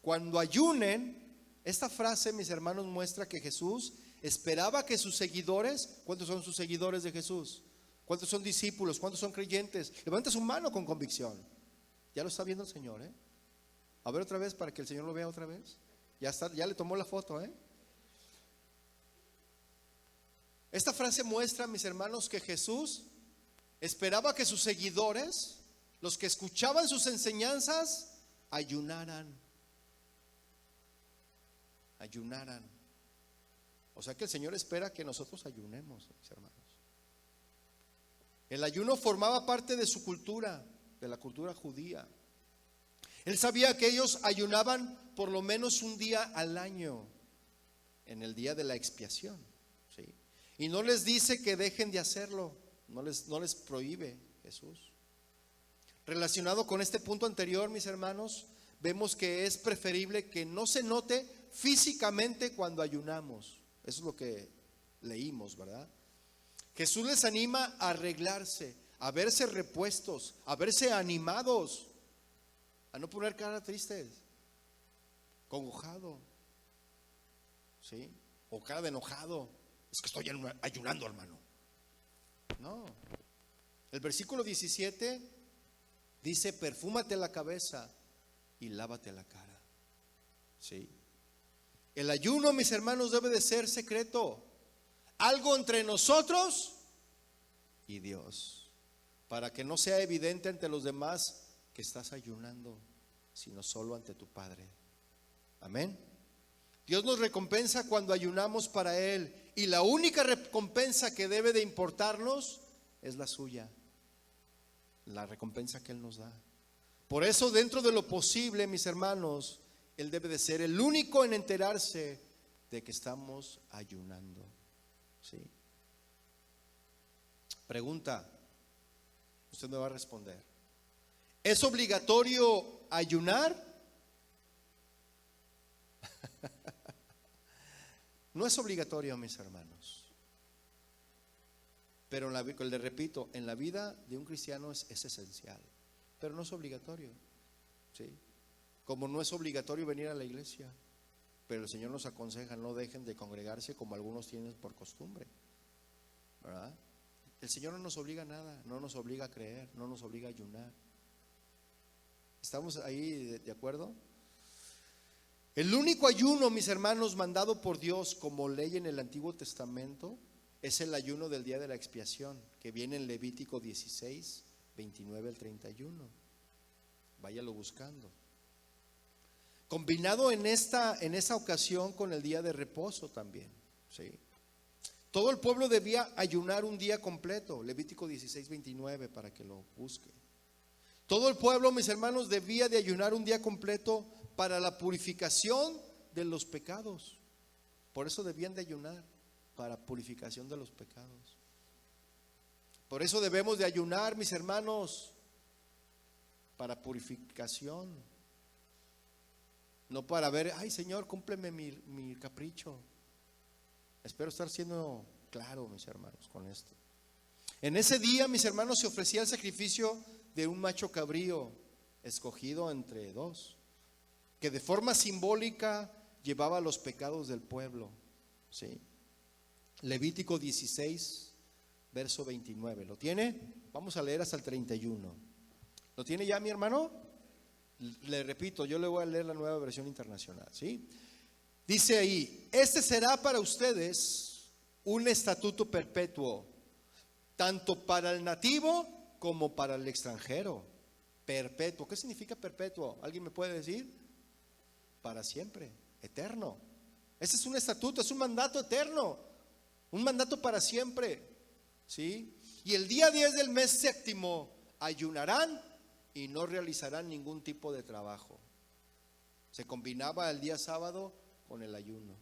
Cuando ayunen, esta frase, mis hermanos, muestra que Jesús esperaba que sus seguidores, ¿cuántos son sus seguidores de Jesús? ¿Cuántos son discípulos? ¿Cuántos son creyentes? Levanta su mano con convicción. Ya lo está viendo el Señor, A ver otra vez para que el Señor lo vea otra vez. Ya le tomó la foto, Esta frase muestra, mis hermanos, que Jesús esperaba que sus seguidores, los que escuchaban sus enseñanzas, ayunaran. O sea que el Señor espera que nosotros ayunemos, mis hermanos. El ayuno formaba parte de su cultura, de la cultura judía. Él sabía que ellos ayunaban por lo menos un día al año, en el día de la expiación, ¿sí? Y no les dice que dejen de hacerlo, no les prohíbe Jesús. Relacionado con este punto anterior, mis hermanos, vemos que es preferible que no se note físicamente cuando ayunamos. Eso es lo que leímos, ¿verdad? Jesús les anima a arreglarse, a verse repuestos, a verse animados, a no poner cara triste, congojado, ¿sí? O cara de enojado. Es que estoy ayunando, hermano. No. El versículo 17 dice: perfúmate la cabeza y lávate la cara. ¿Sí? El ayuno, mis hermanos, debe de ser secreto, algo entre nosotros y Dios, para que no sea evidente ante los demás que estás ayunando, sino solo ante tu Padre. Amén. Dios nos recompensa cuando ayunamos para Él, y la única recompensa que debe de importarnos es la suya, la recompensa que Él nos da. Por eso, dentro de lo posible, mis hermanos, Él debe de ser el único en enterarse de que estamos ayunando. ¿Sí? Pregunta, usted me va a responder: ¿es obligatorio ayunar? No es obligatorio, mis hermanos, pero le repito, en la vida de un cristiano es esencial, pero no es obligatorio. ¿Sí? Como no es obligatorio venir a la iglesia, pero el Señor nos aconseja: no dejen de congregarse como algunos tienen por costumbre, ¿verdad? El Señor no nos obliga a nada, no nos obliga a creer, no nos obliga a ayunar. ¿Estamos ahí de acuerdo? El único ayuno, mis hermanos, mandado por Dios como ley en el Antiguo Testamento es el ayuno del día de la expiación, que viene en Levítico 16, 29 al 31. Váyalo buscando. Combinado en esa ocasión con el día de reposo también, ¿sí? Todo el pueblo debía ayunar un día completo, Levítico 16, 29, para que lo busque. Todo el pueblo, mis hermanos, debía de ayunar un día completo para la purificación de los pecados. Por eso debían de ayunar, para purificación de los pecados. Por eso debemos de ayunar, mis hermanos, para purificación. No para ver: ay, Señor, cúmpleme mi capricho. Espero estar siendo claro, mis hermanos, con esto. En ese día, mis hermanos, se ofrecía el sacrificio de un macho cabrío escogido entre dos, que de forma simbólica llevaba los pecados del pueblo. ¿Sí? Levítico 16, verso 29. ¿Lo tiene? Vamos a leer hasta el 31. ¿Lo tiene ya, mi hermano? Le repito, yo le voy a leer la Nueva Versión Internacional, ¿sí? Dice ahí: este será para ustedes un estatuto perpetuo, tanto para el nativo como para el extranjero. Perpetuo. ¿Qué significa perpetuo? ¿Alguien me puede decir? Para siempre, eterno. Este es un estatuto, es un mandato eterno, un mandato para siempre, ¿sí? Y el día 10 del mes séptimo ayunarán y no realizarán ningún tipo de trabajo. Se combinaba el día sábado con el ayuno.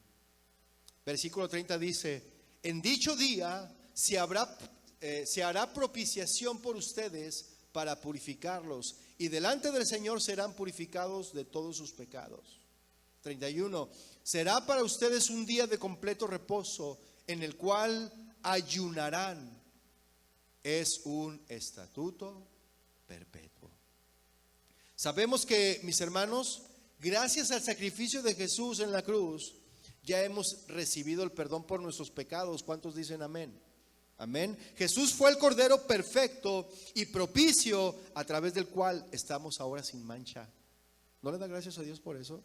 Versículo 30 dice: en dicho día se hará propiciación por ustedes para purificarlos, y delante del Señor serán purificados de todos sus pecados. 31. Será para ustedes un día de completo reposo, en el cual ayunarán. Es un estatuto perpetuo. Sabemos que, mis hermanos, gracias al sacrificio de Jesús en la cruz, ya hemos recibido el perdón por nuestros pecados. ¿Cuántos dicen amén? Amén. Jesús fue el Cordero perfecto y propicio, a través del cual estamos ahora sin mancha. ¿No le da gracias a Dios por eso?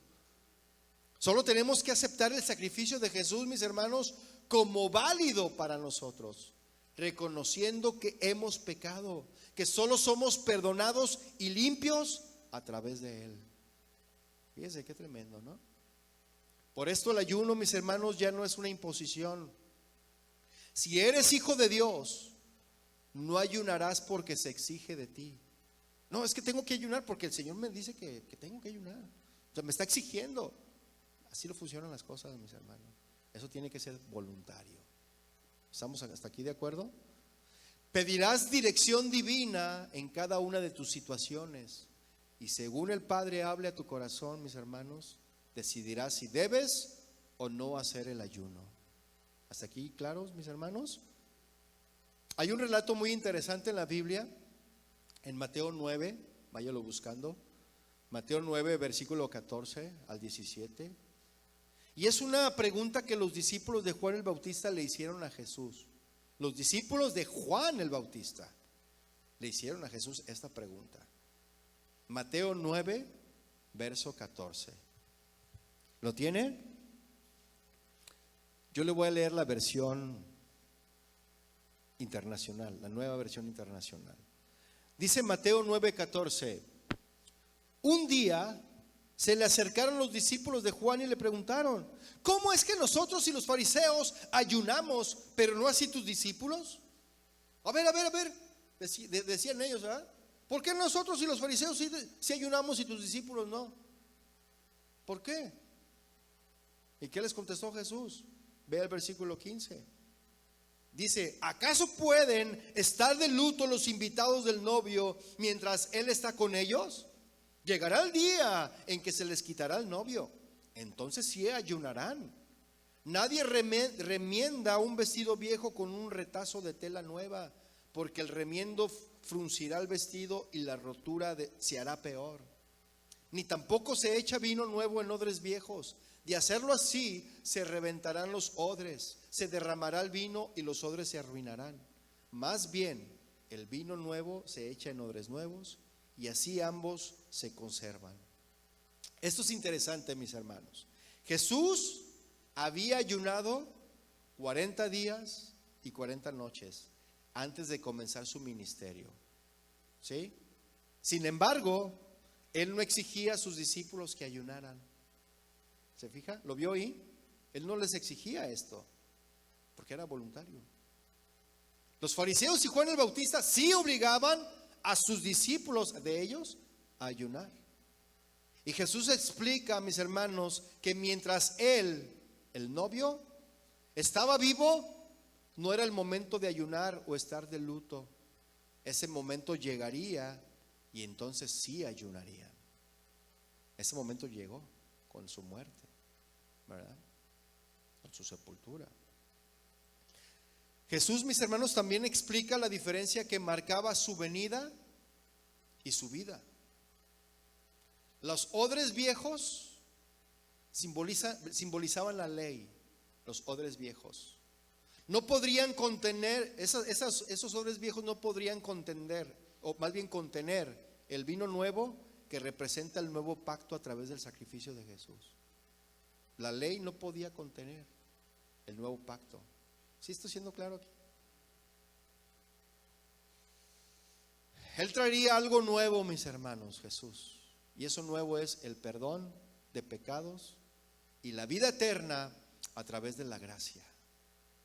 Solo tenemos que aceptar el sacrificio de Jesús, mis hermanos, como válido para nosotros, reconociendo que hemos pecado, que solo somos perdonados y limpios a través de Él. Fíjense qué tremendo, ¿no? Por esto el ayuno, mis hermanos, ya no es una imposición. Si eres hijo de Dios, no ayunarás porque se exige de ti. No, es que tengo que ayunar porque el Señor me dice que tengo que ayunar. O sea, me está exigiendo. Así no funcionan las cosas, mis hermanos. Eso tiene que ser voluntario. ¿Estamos hasta aquí de acuerdo? Pedirás dirección divina en cada una de tus situaciones, y según el Padre hable a tu corazón, mis hermanos, decidirás si debes o no hacer el ayuno. ¿Hasta aquí claros, mis hermanos? Hay un relato muy interesante en la Biblia, en Mateo 9, váyalo buscando, Mateo 9, versículo 14 al 17. Y es una pregunta que los discípulos de Juan el Bautista le hicieron a Jesús. Los discípulos de Juan el Bautista le hicieron a Jesús esta pregunta. Mateo 9, verso 14. ¿Lo tiene? Yo le voy a leer la versión internacional, la nueva versión internacional. Dice Mateo 9:14: un día se le acercaron los discípulos de Juan y le preguntaron: ¿cómo es que nosotros y los fariseos ayunamos, pero no así tus discípulos? A ver, decían ellos, ¿verdad? ¿Por qué nosotros y los fariseos sí ayunamos y tus discípulos no? ¿Por qué? ¿Y qué les contestó Jesús? Ve al versículo 15. Dice: ¿acaso pueden estar de luto los invitados del novio mientras él está con ellos? Llegará el día en que se les quitará el novio, entonces sí ayunarán. Nadie remienda un vestido viejo con un retazo de tela nueva, porque el remiendo fruncirá el vestido y la rotura se hará peor. Ni tampoco se echa vino nuevo en odres viejos. De hacerlo así, se reventarán los odres, se derramará el vino y los odres se arruinarán. Más bien, el vino nuevo se echa en odres nuevos, y así ambos se conservan. Esto es interesante, mis hermanos. Jesús había ayunado 40 días y 40 noches antes de comenzar su ministerio, ¿sí? Sin embargo, él no exigía a sus discípulos que ayunaran. ¿Se fija? ¿Lo vio ahí? Él no les exigía esto, porque era voluntario. Los fariseos y Juan el Bautista sí obligaban a sus discípulos de ellos a ayunar. Y Jesús explica, mis hermanos, que mientras él, el novio, estaba vivo, no era el momento de ayunar o estar de luto. Ese momento llegaría y entonces sí ayunarían. Ese momento llegó con su muerte, ¿verdad? Con su sepultura. Jesús, mis hermanos, también explica la diferencia que marcaba su venida y su vida. Los odres viejos simbolizaban la ley. Los odres viejos no podrían contener, esos odres viejos no podrían contener, o más bien contener el vino nuevo que representa el nuevo pacto a través del sacrificio de Jesús. La ley no podía contener el nuevo pacto. ¿Sí estoy siendo claro aquí? Él traería algo nuevo, mis hermanos, Jesús. Y eso nuevo es el perdón de pecados y la vida eterna a través de la gracia.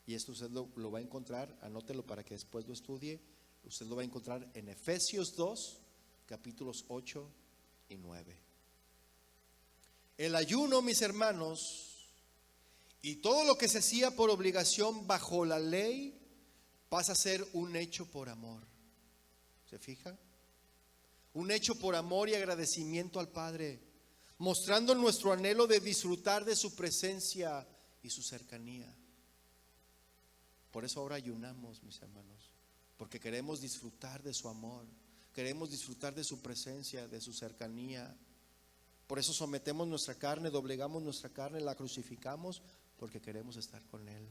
Y esto usted lo va a encontrar, anótelo para que después lo estudie. Usted lo va a encontrar en Efesios 2, capítulos 8 y 9. El ayuno, mis hermanos, y todo lo que se hacía por obligación bajo la ley pasa a ser un hecho por amor. ¿Se fija? Un hecho por amor y agradecimiento al Padre, mostrando nuestro anhelo de disfrutar de su presencia y su cercanía. Por eso ahora ayunamos, mis hermanos, porque queremos disfrutar de su amor, queremos disfrutar de su presencia, de su cercanía. Por eso sometemos nuestra carne, doblegamos nuestra carne, la crucificamos, porque queremos estar con Él,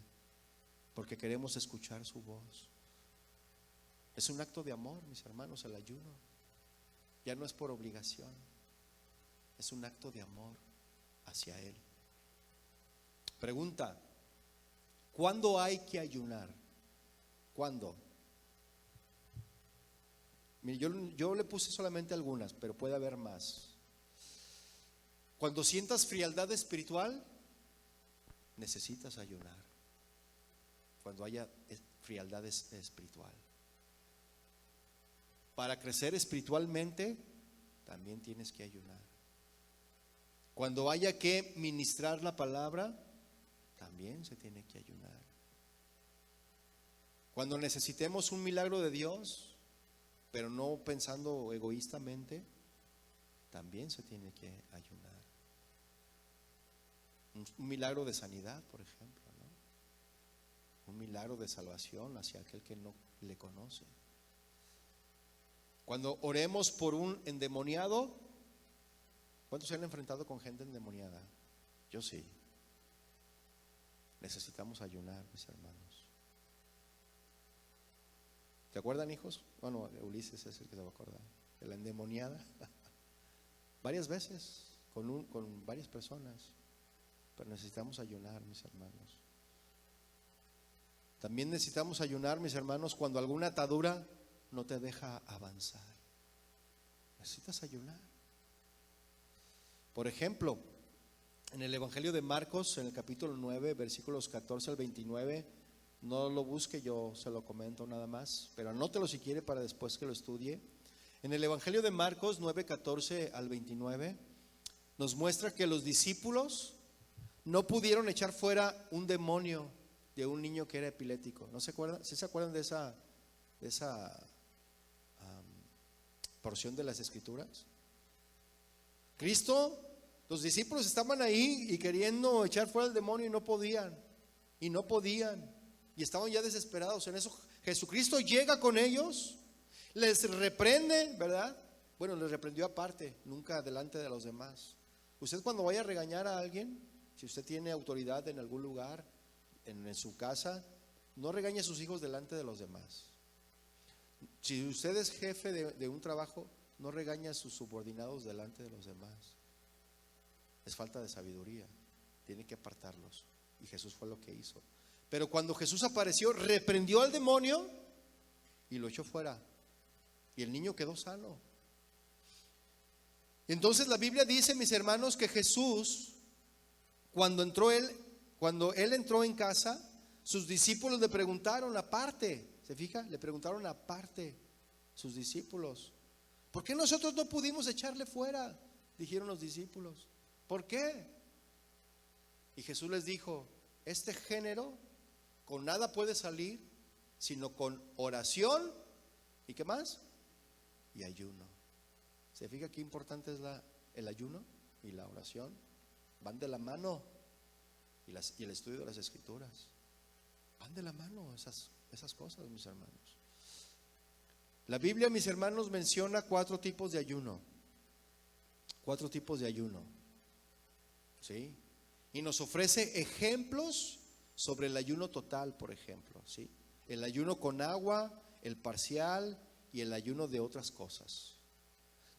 porque queremos escuchar su voz. Es un acto de amor, mis hermanos, el ayuno. Ya no es por obligación, es un acto de amor hacia Él. Pregunta: ¿cuándo hay que ayunar? ¿Cuándo? Mire, yo le puse solamente algunas, pero puede haber más. Cuando sientas frialdad espiritual, necesitas ayunar. Cuando haya frialdad espiritual. Para crecer espiritualmente, también tienes que ayunar. Cuando haya que ministrar la palabra, también se tiene que ayunar. Cuando necesitemos un milagro de Dios, pero no pensando egoístamente, también se tiene que ayunar. Un milagro de sanidad, por ejemplo, ¿no? Un milagro de salvación hacia aquel que no le conoce. Cuando oremos por un endemoniado, ¿cuántos se han enfrentado con gente endemoniada? Yo sí. Necesitamos ayunar, mis hermanos. ¿Te acuerdan, hijos? Bueno, Ulises es el que se va a acordar. De la endemoniada. Varias veces, con varias personas. Pero necesitamos ayunar, mis hermanos. También necesitamos ayunar, mis hermanos, cuando alguna atadura no te deja avanzar. Necesitas ayunar. Por ejemplo, en el Evangelio de Marcos, en el capítulo 9, versículos 14 al 29, no lo busque, yo se lo comento nada más, pero anótelo si quiere para después que lo estudie. En el Evangelio de Marcos 9, 14 al 29, nos muestra que los discípulos no pudieron echar fuera un demonio de un niño que era epiléptico. ¿No se acuerdan? ¿Sí se acuerdan de esa porción de las Escrituras? Cristo, los discípulos estaban ahí y queriendo echar fuera el demonio y no podían, y estaban ya desesperados. En eso Jesucristo llega con ellos, les reprende, ¿verdad? Bueno, les reprendió aparte, nunca delante de los demás. Usted cuando vaya a regañar a alguien, si usted tiene autoridad en algún lugar, en su casa, no regañe a sus hijos delante de los demás. Si usted es jefe de un trabajo, no regañe a sus subordinados delante de los demás. Es falta de sabiduría, tiene que apartarlos. Y Jesús fue lo que hizo. Pero cuando Jesús apareció, reprendió al demonio y lo echó fuera. Y el niño quedó sano. Entonces la Biblia dice, mis hermanos, que Jesús, cuando él entró en casa, sus discípulos le preguntaron aparte. ¿Se fija? Le preguntaron aparte sus discípulos: ¿por qué nosotros no pudimos echarle fuera? Dijeron los discípulos. ¿Por qué? Y Jesús les dijo: este género con nada puede salir, sino con oración. ¿Y qué más? Y ayuno. ¿Se fija qué importante es el ayuno y la oración? Van de la mano. Y el estudio de las Escrituras van de la mano, esas cosas, mis hermanos. La Biblia, mis hermanos, menciona 4 tipos de ayuno. 4 tipos de ayuno, ¿sí? Y nos ofrece ejemplos sobre el ayuno total, por ejemplo, ¿sí? El ayuno con agua, el parcial y el ayuno de otras cosas.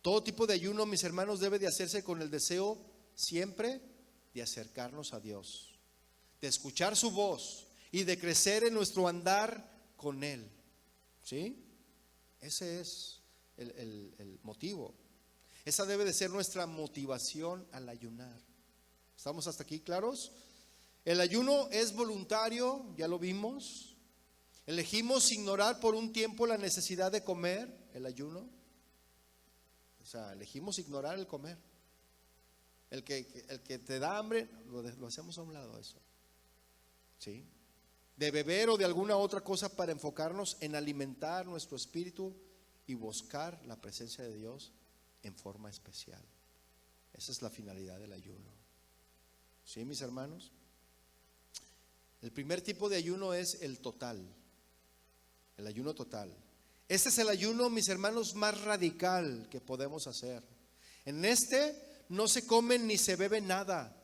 Todo tipo de ayuno, mis hermanos, debe de hacerse con el deseo siempre de acercarnos a Dios, de escuchar su voz y de crecer en nuestro andar con Él, ¿sí? Ese es el motivo. Esa debe de ser nuestra motivación al ayunar. ¿Estamos hasta aquí claros? El ayuno es voluntario, ya lo vimos. Elegimos ignorar por un tiempo la necesidad de comer, el ayuno. O sea, elegimos ignorar el comer. El que te da hambre, lo hacemos a un lado, eso, ¿sí? De beber o de alguna otra cosa para enfocarnos en alimentar nuestro espíritu y buscar la presencia de Dios en forma especial. Esa es la finalidad del ayuno, ¿sí, mis hermanos? El primer tipo de ayuno es el total, el ayuno total. Este es el ayuno, mis hermanos, más radical que podemos hacer. En este no se come ni se bebe nada.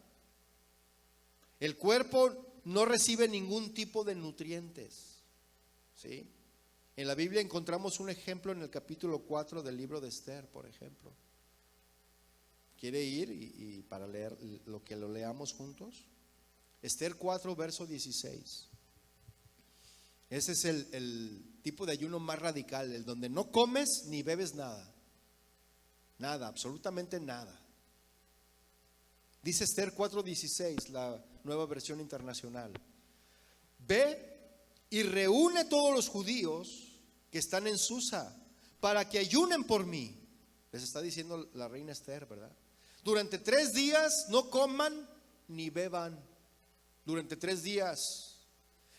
El cuerpo no recibe ningún tipo de nutrientes, ¿sí? En la Biblia encontramos un ejemplo en el capítulo 4 del libro de Esther, por ejemplo. ¿Quiere ir y para leer lo que lo leamos juntos? Esther 4, verso 16. Ese es el tipo de ayuno más radical, el donde no comes ni bebes nada. Nada, absolutamente nada. Dice Esther 4:16, la Nueva Versión Internacional: ve y reúne todos los judíos que están en Susa para que ayunen por mí. Les está diciendo la reina Esther, ¿verdad? Durante 3 días no coman ni beban. Durante 3 días,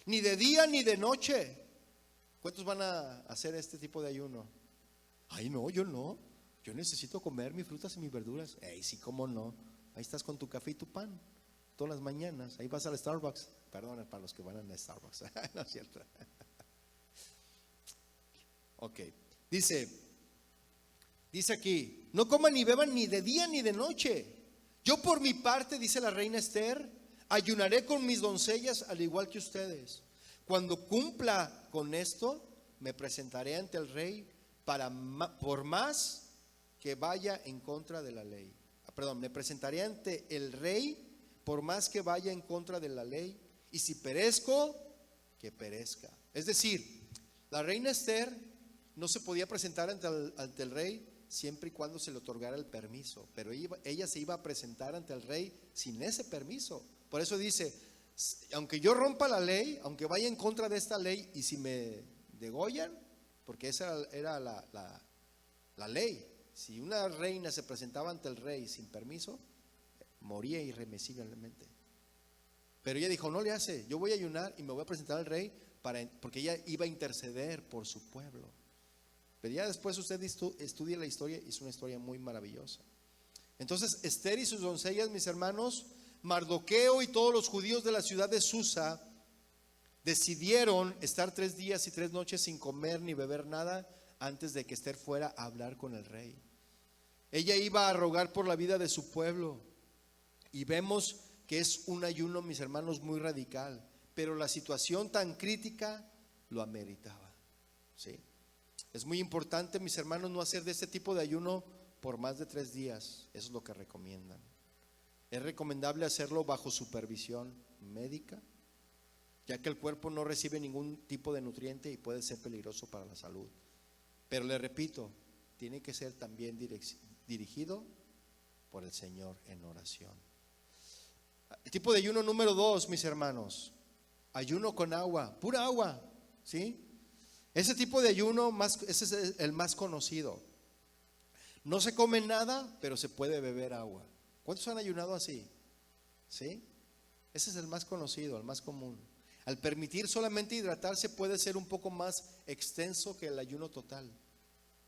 ni de día ni de noche. ¿Cuántos van a hacer este tipo de ayuno? Ay, no, yo no. Yo necesito comer mis frutas y mis verduras. Ey, sí, cómo no. Ahí estás con tu café y tu pan todas las mañanas. Ahí vas al Starbucks. Perdón para los que van a Starbucks. No es cierto. Ok. Dice aquí, no coman ni beban ni de día ni de noche. Yo por mi parte, dice la reina Esther, ayunaré con mis doncellas al igual que ustedes. Cuando cumpla con esto, me presentaré ante el rey por más que vaya en contra de la ley. Perdón, me presentaré ante el rey por más que vaya en contra de la ley. Y si perezco, que perezca. Es decir, la reina Esther no se podía presentar ante el rey siempre y cuando se le otorgara el permiso, pero ella se iba a presentar ante el rey sin ese permiso. Por eso dice, aunque yo rompa la ley, aunque vaya en contra de esta ley, y si me degollan, porque esa era la ley, si una reina se presentaba ante el rey sin permiso, moría irremisiblemente. Pero ella dijo, no le hace, yo voy a ayunar y me voy a presentar al rey porque ella iba a interceder por su pueblo. Pero ya después usted estudia la historia y es una historia muy maravillosa. Entonces Esther y sus doncellas, mis hermanos, Mardoqueo y todos los judíos de la ciudad de Susa decidieron estar 3 días y 3 noches sin comer ni beber nada antes de que Esther fuera a hablar con el rey. Ella iba a rogar por la vida de su pueblo y vemos que es un ayuno, mis hermanos, muy radical, pero la situación tan crítica lo ameritaba. ¿Sí? Es muy importante, mis hermanos, no hacer de este tipo de ayuno por más de 3 días. Eso es lo que recomiendan. Es recomendable hacerlo bajo supervisión médica, ya que el cuerpo no recibe ningún tipo de nutriente y puede ser peligroso para la salud. Pero le repito, tiene que ser también dirigido por el Señor en oración. El tipo de ayuno número 2, mis hermanos, ayuno con agua, pura agua, ¿sí? Ese tipo de ayuno, ese es el más conocido. No se come nada, pero se puede beber agua. ¿Cuántos han ayunado así? ¿Sí? Ese es el más conocido, el más común. Al permitir solamente hidratarse puede ser un poco más extenso que el ayuno total.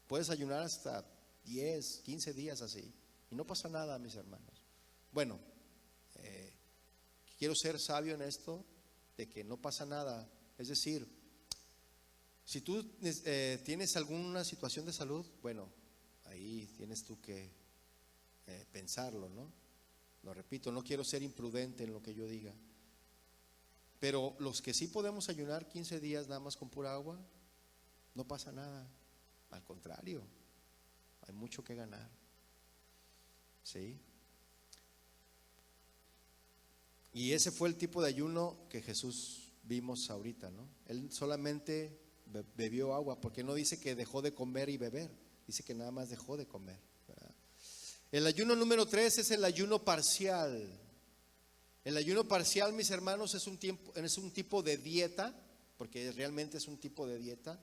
Puedes ayunar hasta 10, 15 días así y no pasa nada, mis hermanos. Bueno, quiero ser sabio en esto de que no pasa nada. Es decir, si tú tienes alguna situación de salud, bueno, ahí tienes tú que pensarlo, ¿no? Lo repito, no quiero ser imprudente en lo que yo diga. Pero los que sí podemos ayunar 15 días nada más con pura agua, no pasa nada. Al contrario, hay mucho que ganar. ¿Sí? Y ese fue el tipo de ayuno que Jesús vimos ahorita, ¿no? Él solamente bebió agua, porque no dice que dejó de comer y beber, dice que nada más dejó de comer, ¿verdad? El ayuno número 3 es el ayuno parcial. El ayuno parcial, mis hermanos, es un tipo de dieta, porque realmente es un tipo de dieta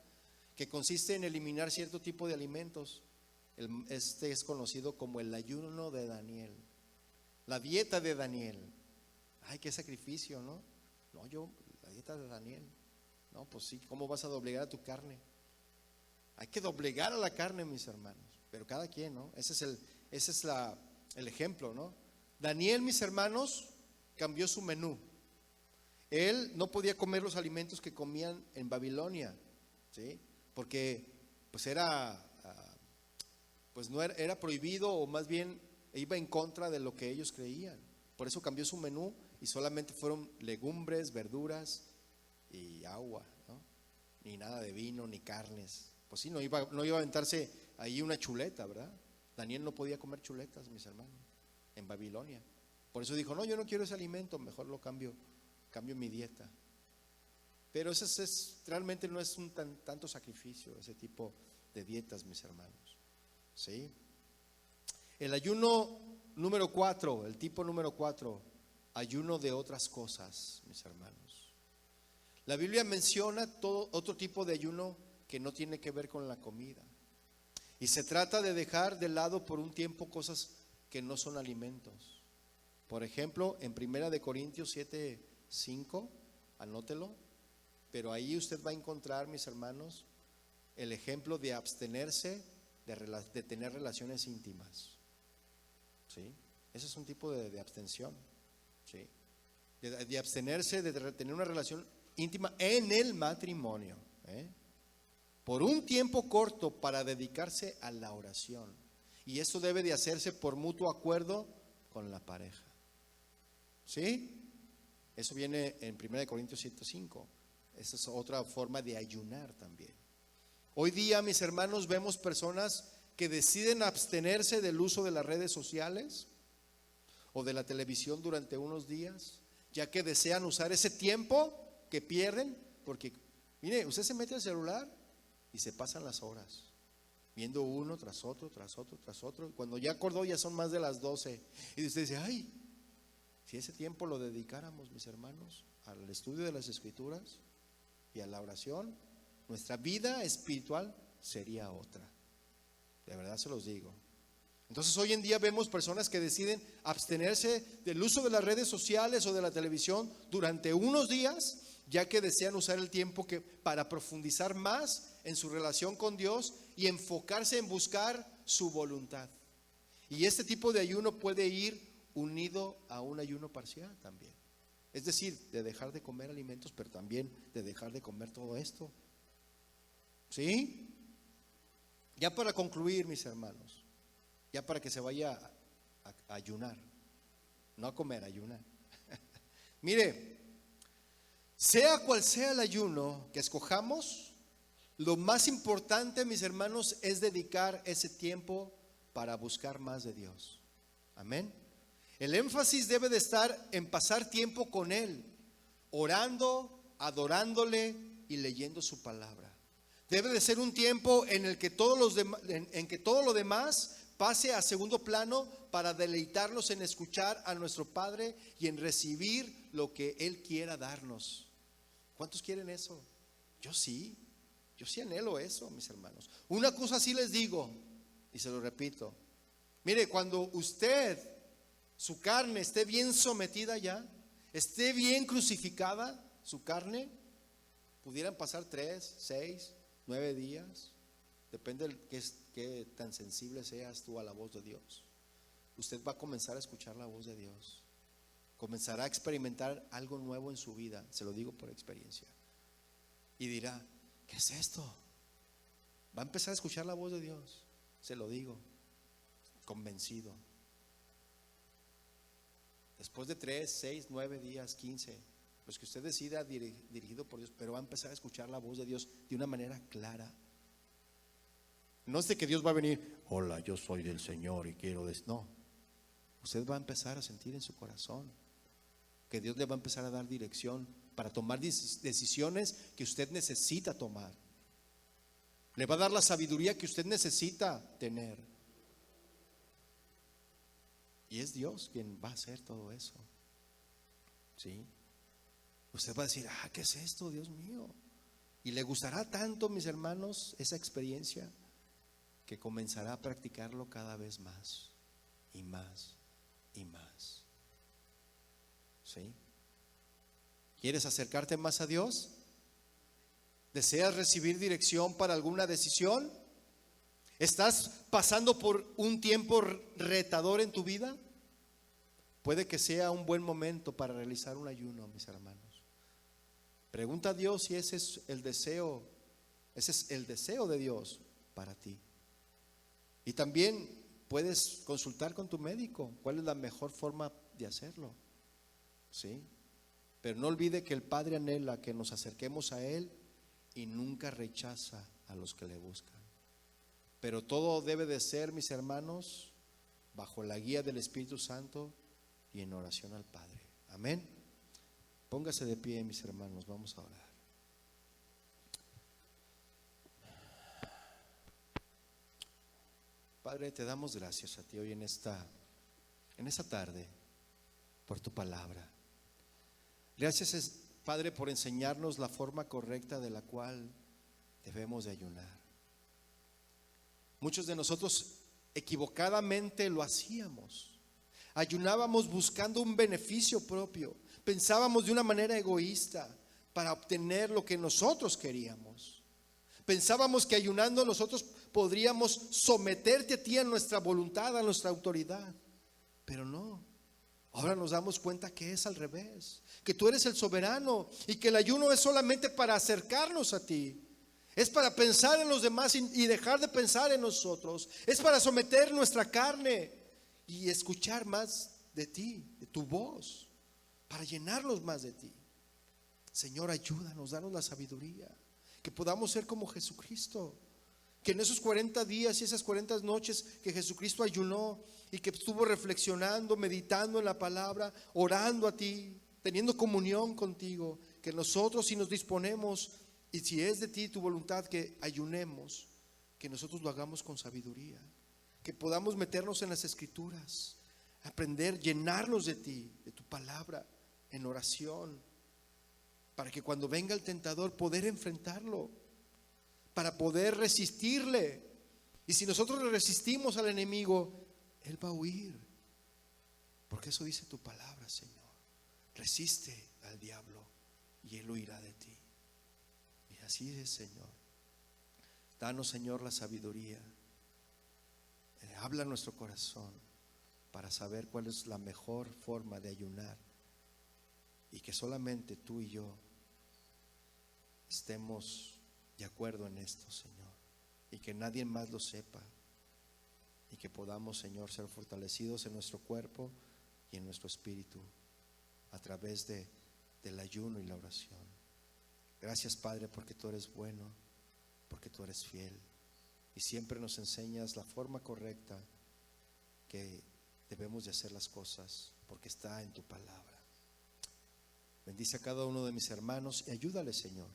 que consiste en eliminar cierto tipo de alimentos. Este es conocido como el ayuno de Daniel, la dieta de Daniel. Ay, qué sacrificio, ¿no? No, la dieta de Daniel. No, pues sí, ¿cómo vas a doblegar a tu carne? Hay que doblegar a la carne, mis hermanos, pero cada quien, ¿no? Ese es el ejemplo, ¿no? Daniel, mis hermanos, cambió su menú. Él no podía comer los alimentos que comían en Babilonia, ¿sí? Porque pues no era prohibido, o más bien iba en contra de lo que ellos creían. Por eso cambió su menú y solamente fueron legumbres, verduras y agua, ¿no? Ni nada de vino, ni carnes. Pues sí, no iba a aventarse ahí una chuleta, ¿verdad? Daniel no podía comer chuletas, mis hermanos, en Babilonia. Por eso dijo, no, yo no quiero ese alimento, mejor lo cambio mi dieta. Pero realmente no es un tanto sacrificio, ese tipo de dietas, mis hermanos. ¿Sí? El ayuno número 4, el tipo número 4, ayuno de otras cosas, mis hermanos. La Biblia menciona otro tipo de ayuno que no tiene que ver con la comida. Y se trata de dejar de lado por un tiempo cosas que no son alimentos. Por ejemplo, en 1 Corintios 7:5, anótelo, pero ahí usted va a encontrar, mis hermanos, el ejemplo de abstenerse de tener relaciones íntimas. ¿Sí? Ese es un tipo de abstención. ¿Sí? De abstenerse de tener una relación íntima en el matrimonio. por un tiempo corto para dedicarse a la oración. Y esto debe de hacerse por mutuo acuerdo con la pareja. ¿Sí? Eso viene en 1 Corintios 7:5. Esa es otra forma de ayunar también. Hoy día, mis hermanos, vemos personas que deciden abstenerse del uso de las redes sociales o de la televisión durante unos días, ya que desean usar ese tiempo que pierden, porque mire, usted se mete al celular y se pasan las horas viendo uno tras otro, tras otro, tras otro. Cuando ya acordó, ya son más de las 12. Y usted dice, ay, si ese tiempo lo dedicáramos, mis hermanos, al estudio de las Escrituras y a la oración, nuestra vida espiritual sería otra. De verdad se los digo. Entonces hoy en día vemos personas que deciden abstenerse del uso de las redes sociales o de la televisión durante unos días, ya que desean usar el tiempo para profundizar más en su relación con Dios y enfocarse en buscar su voluntad. Y este tipo de ayuno puede ir unido a un ayuno parcial también. Es decir, de dejar de comer alimentos, pero también de dejar de comer todo esto. ¿Sí? Ya para concluir, mis hermanos, ya para que se vaya a ayunar, no a comer, a ayunar. Mire, sea cual sea el ayuno que escojamos, lo más importante, mis hermanos, es dedicar ese tiempo para buscar más de Dios. Amén. El énfasis debe de estar en pasar tiempo con Él, orando, adorándole y leyendo su palabra. Debe de ser un tiempo en el que todo lo demás pase a segundo plano para deleitarnos en escuchar a nuestro Padre y en recibir lo que Él quiera darnos. ¿Cuántos quieren eso? Yo sí anhelo eso, mis hermanos. Una cosa sí les digo y se lo repito. Mire, cuando usted, su carne esté bien sometida ya, esté bien crucificada, su carne, pudieran pasar 3, 6, 9 días, depende de qué tan sensible seas tú a la voz de Dios. Usted va a comenzar a escuchar la voz de Dios, comenzará a experimentar algo nuevo en su vida, se lo digo por experiencia, y dirá, ¿qué es esto? Va a empezar a escuchar la voz de Dios, se lo digo, convencido. Después de 3, 6, 9 días, 15, los que usted decida dirigido por Dios, pero va a empezar a escuchar la voz de Dios de una manera clara. No es de que Dios va a venir, hola, yo soy del Señor y quiero no. Usted va a empezar a sentir en su corazón que Dios le va a empezar a dar dirección para tomar decisiones que usted necesita tomar. Le va a dar la sabiduría que usted necesita tener. Y es Dios quien va a hacer todo eso. ¿Sí? Usted va a decir, ¿qué es esto, Dios mío? Y le gustará tanto, mis hermanos, esa experiencia, que comenzará a practicarlo cada vez más y más y más. ¿Sí? ¿Quieres acercarte más a Dios? ¿Deseas recibir dirección para alguna decisión? ¿Estás pasando por un tiempo retador en tu vida? Puede que sea un buen momento para realizar un ayuno, mis hermanos. Pregunta a Dios si ese es el deseo de Dios para ti. Y también puedes consultar con tu médico cuál es la mejor forma de hacerlo. ¿Sí? Pero no olvide que el Padre anhela que nos acerquemos a Él y nunca rechaza a los que le buscan. Pero todo debe de ser, mis hermanos, bajo la guía del Espíritu Santo y en oración al Padre. Amén. Póngase de pie, mis hermanos, vamos a orar. Padre, te damos gracias a ti hoy en esta tarde por tu palabra. Gracias, Padre, por enseñarnos la forma correcta de la cual debemos de ayunar. Muchos de nosotros equivocadamente lo hacíamos. Ayunábamos buscando un beneficio propio. Pensábamos de una manera egoísta para obtener lo que nosotros queríamos. Pensábamos que ayunando nosotros podríamos someterte a ti, a nuestra voluntad, a nuestra autoridad. Pero no. Ahora nos damos cuenta que es al revés, que tú eres el soberano y que el ayuno es solamente para acercarnos a ti. Es para pensar en los demás y dejar de pensar en nosotros. Es para someter nuestra carne y escuchar más de ti, de tu voz, para llenarnos más de ti. Señor, ayúdanos, danos la sabiduría, que podamos ser como Jesucristo, que en esos 40 días y esas 40 noches que Jesucristo ayunó y que estuvo reflexionando, meditando en la palabra, orando a ti, teniendo comunión contigo, que nosotros, si nos disponemos y si es de ti tu voluntad que ayunemos, que nosotros lo hagamos con sabiduría, que podamos meternos en las escrituras, aprender, llenarnos de ti, de tu palabra, en oración, para que cuando venga el tentador poder enfrentarlo, para poder resistirle. Y si nosotros le resistimos al enemigo, él va a huir, porque eso dice tu palabra, Señor. Resiste al diablo y él huirá de ti. Y así es, Señor. Danos, Señor, la sabiduría. Habla a nuestro corazón para saber cuál es la mejor forma de ayunar, y que solamente tú y yo estemos de acuerdo en esto, Señor, y que nadie más lo sepa, y que podamos, Señor, ser fortalecidos en nuestro cuerpo y en nuestro espíritu a través del ayuno y la oración. Gracias, Padre, porque tú eres bueno, porque tú eres fiel y siempre nos enseñas la forma correcta que debemos de hacer las cosas, porque está en tu palabra. Bendice a cada uno de mis hermanos y ayúdales, Señor.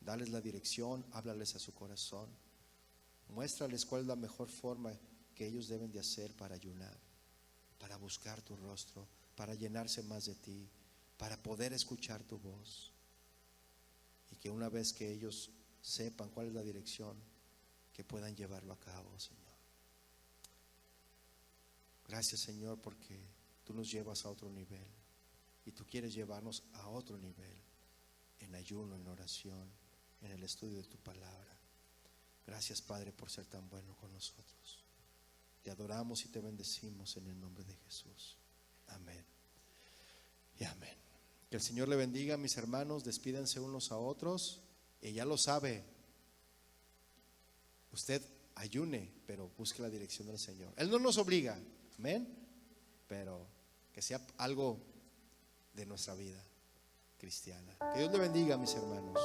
Dales la dirección, háblales a su corazón, muéstrales cuál es la mejor forma que ellos deben de hacer para ayunar, para buscar tu rostro, para llenarse más de ti, para poder escuchar tu voz, y que una vez que ellos sepan cuál es la dirección, que puedan llevarlo a cabo, Señor. Gracias, Señor, porque tú nos llevas a otro nivel y tú quieres llevarnos a otro nivel en ayuno, en oración, en el estudio de tu palabra. Gracias, Padre, por ser tan bueno con nosotros. Te adoramos y te bendecimos en el nombre de Jesús. Amén y amén. Que el Señor le bendiga, mis hermanos. Despídense unos a otros. Y ya lo sabe, usted ayune, pero busque la dirección del Señor. Él no nos obliga, amén, pero que sea algo de nuestra vida cristiana. Que Dios le bendiga, mis hermanos.